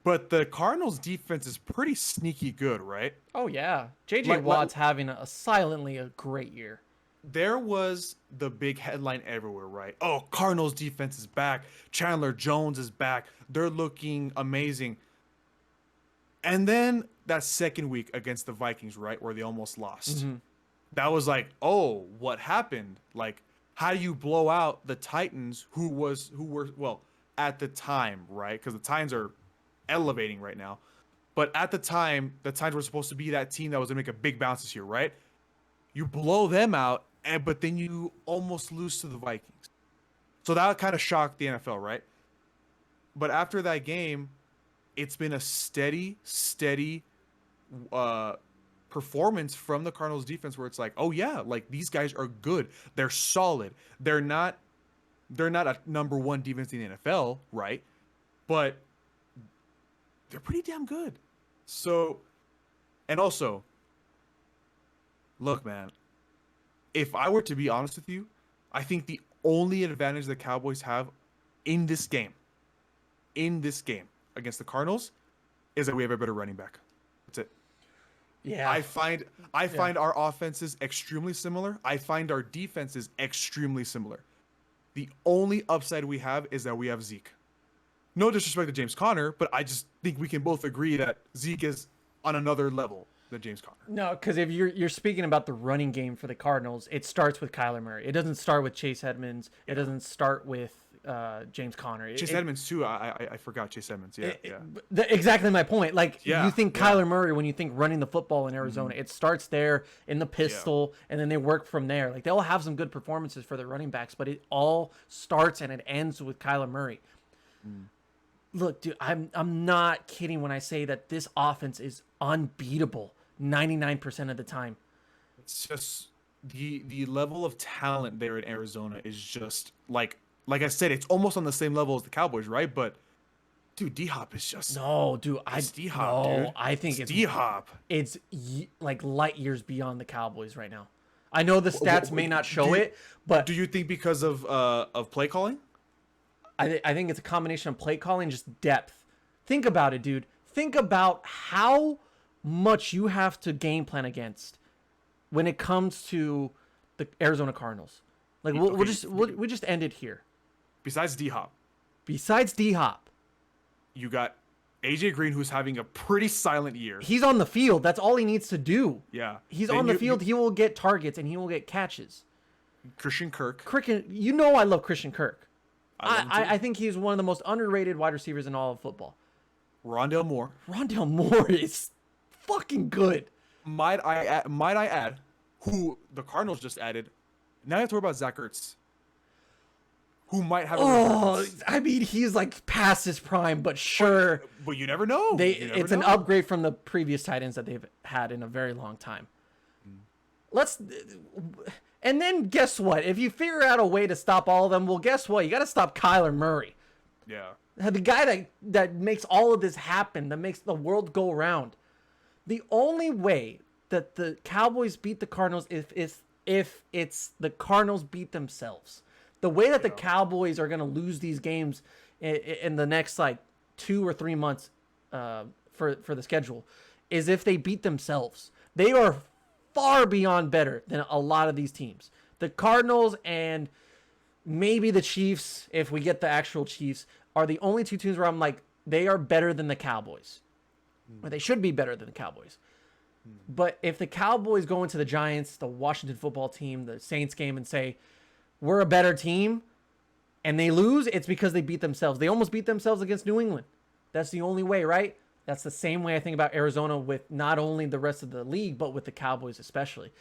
but the Cardinals defense is pretty sneaky good, right? Oh yeah, JJ Watt's having silently a great year. There was the big headline everywhere, right? Oh, Cardinals defense is back. Chandler Jones is back. They're looking amazing. And then that second week against the Vikings, right, where they almost lost. Mm-hmm. That was like, oh, what happened? Like, how do you blow out the Titans, who were well at the time, right? Because the Titans are elevating right now, but at the time, the Titans were supposed to be that team that was gonna make a big bounce this year, right? You blow them out, but then you almost lose to the Vikings. So that kind of shocked the NFL, right? But after that game, it's been a steady performance from the Cardinals defense where it's like, oh yeah, like these guys are good. They're solid. They're not a number one defense in the NFL, right? But they're pretty damn good. So, and also, look, man, if I were to be honest with you, I think the only advantage the Cowboys have in this game against the Cardinals is that we have a better running back. That's it. Yeah. I find our offenses extremely similar. I find our defenses extremely similar. The only upside we have is that we have Zeke. No disrespect to James Conner, but I just think we can both agree that Zeke is on another level than James Conner. No, because if you're speaking about the running game for the Cardinals, it starts with Kyler Murray. It doesn't start with Chase Edmonds. It doesn't start with James Conner. Chase Edmonds too. I forgot Chase Edmonds. Yeah, exactly my point. Like you think Kyler Murray when you think running the football in Arizona. It starts there in the pistol, and then they work from there. Like they'll have some good performances for their running backs, but it all starts and it ends with Kyler Murray. Look, dude, I'm not kidding when I say that this offense is unbeatable 99% of the time. It's just the level of talent there in Arizona is just like I said, it's almost on the same level as the Cowboys, right? But dude, D-Hop is just it's D-Hop, dude. I think it's D-Hop. It's like light years beyond the Cowboys right now. I know the stats may not show it, but do you think because of play calling? I think it's a combination of play calling, just depth. Think about it, dude. Think about how much you have to game plan against when it comes to the Arizona Cardinals. Like we'll just end it here. Besides D-Hop, you got AJ Green, who's having a pretty silent year. He's on the field. That's all he needs to do. Yeah, he's on the field. He will get targets and he will get catches. Christian Kirk. You know I love Christian Kirk. I think he's one of the most underrated wide receivers in all of football. Rondale Moore is fucking good. Might I add, who the Cardinals just added. Now you have to worry about Zach Ertz, who might have. I mean, he's like past his prime, but sure. But you never know. It's an upgrade from the previous tight ends that they've had in a very long time. And then guess what? If you figure out a way to stop all of them, well, guess what? You got to stop Kyler Murray. Yeah. The guy that makes all of this happen, that makes the world go around. The only way that the Cowboys beat the Cardinals if it's the Cardinals beat themselves. The way that the Cowboys are going to lose these games in the next like 2 or 3 months for the schedule is if they beat themselves. They are far beyond better than a lot of these teams. The Cardinals and maybe the Chiefs, if we get the actual Chiefs, are the only two teams where I'm like, they are better than the Cowboys. Or they should be better than the Cowboys. But if the Cowboys go into the Giants, the Washington football team, the Saints game and say, we're a better team, and they lose, it's because they beat themselves. They almost beat themselves against New England. That's the only way, right? That's the same way I think about Arizona with not only the rest of the league, but with the Cowboys especially.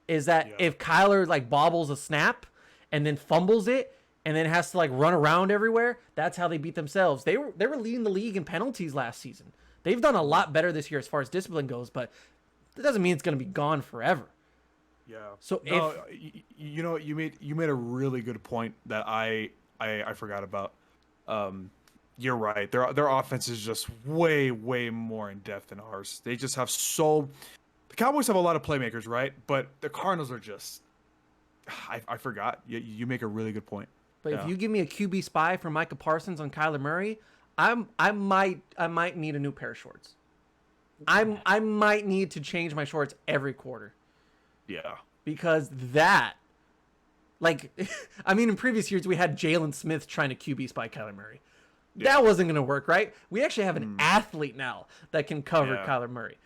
Is that if Kyler like bobbles a snap and then fumbles it and then has to like run around everywhere, that's how they beat themselves. They were leading the league in penalties last season. They've done a lot better this year as far as discipline goes, but that doesn't mean it's going to be gone forever. Yeah. So you made a really good point that I forgot about. You're right. Their offense is just way more in depth than ours. They just have the Cowboys have a lot of playmakers, right? But the Cardinals are just I forgot. You make a really good point. But if you give me a QB spy for Micah Parsons on Kyler Murray, I might need a new pair of shorts. I might need to change my shorts every quarter. Yeah. Because that, like, I mean, in previous years we had Jalen Smith trying to QB spy Kyler Murray. Yeah. That wasn't going to work, right? We actually have an athlete now that can cover Kyler Murray.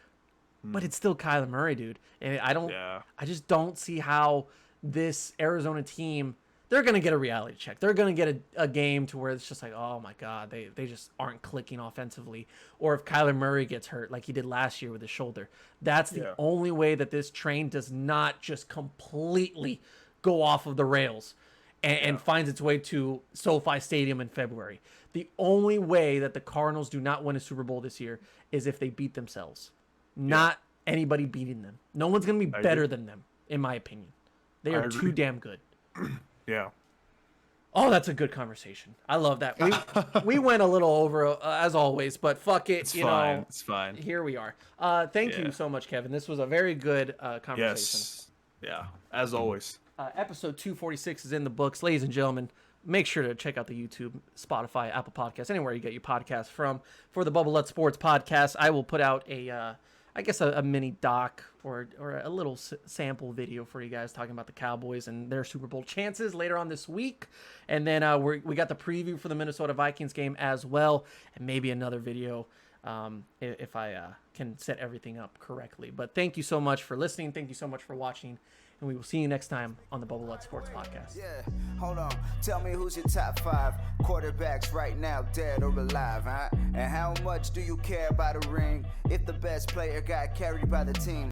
But it's still Kyler Murray, dude. And I just don't see how this Arizona team, they're going to get a reality check. They're going to get a game to where it's just like, oh my God, they just aren't clicking offensively. Or if Kyler Murray gets hurt like he did last year with his shoulder, that's the only way that this train does not just completely go off of the rails and finds its way to SoFi Stadium in February. The only way that the Cardinals do not win a Super Bowl this year is if they beat themselves. Not anybody beating them. No one's going to be better than them, in my opinion. They are too damn good. Yeah. Oh, that's a good conversation. I love that. We went a little over, as always, but fuck it. It's fine. Here we are. Thank you so much, Kevin. This was a very good conversation. Yes. Yeah, as always. Episode 246 is in the books. Ladies and gentlemen, make sure to check out the YouTube, Spotify, Apple Podcasts, anywhere you get your podcasts from. For the Bubba Lutz Sports Podcast, I will put out a mini doc or a little sample video for you guys talking about the Cowboys and their Super Bowl chances later on this week. And then we got the preview for the Minnesota Vikings game as well, and maybe another video if I can set everything up correctly. But thank you so much for listening. Thank you so much for watching. And we will see you next time on the Bubba Lutz Sports Podcast. Yeah, hold on. Tell me who's your top 5 quarterbacks right now, dead or alive, huh? And how much do you care about a ring if the best player got carried by the team?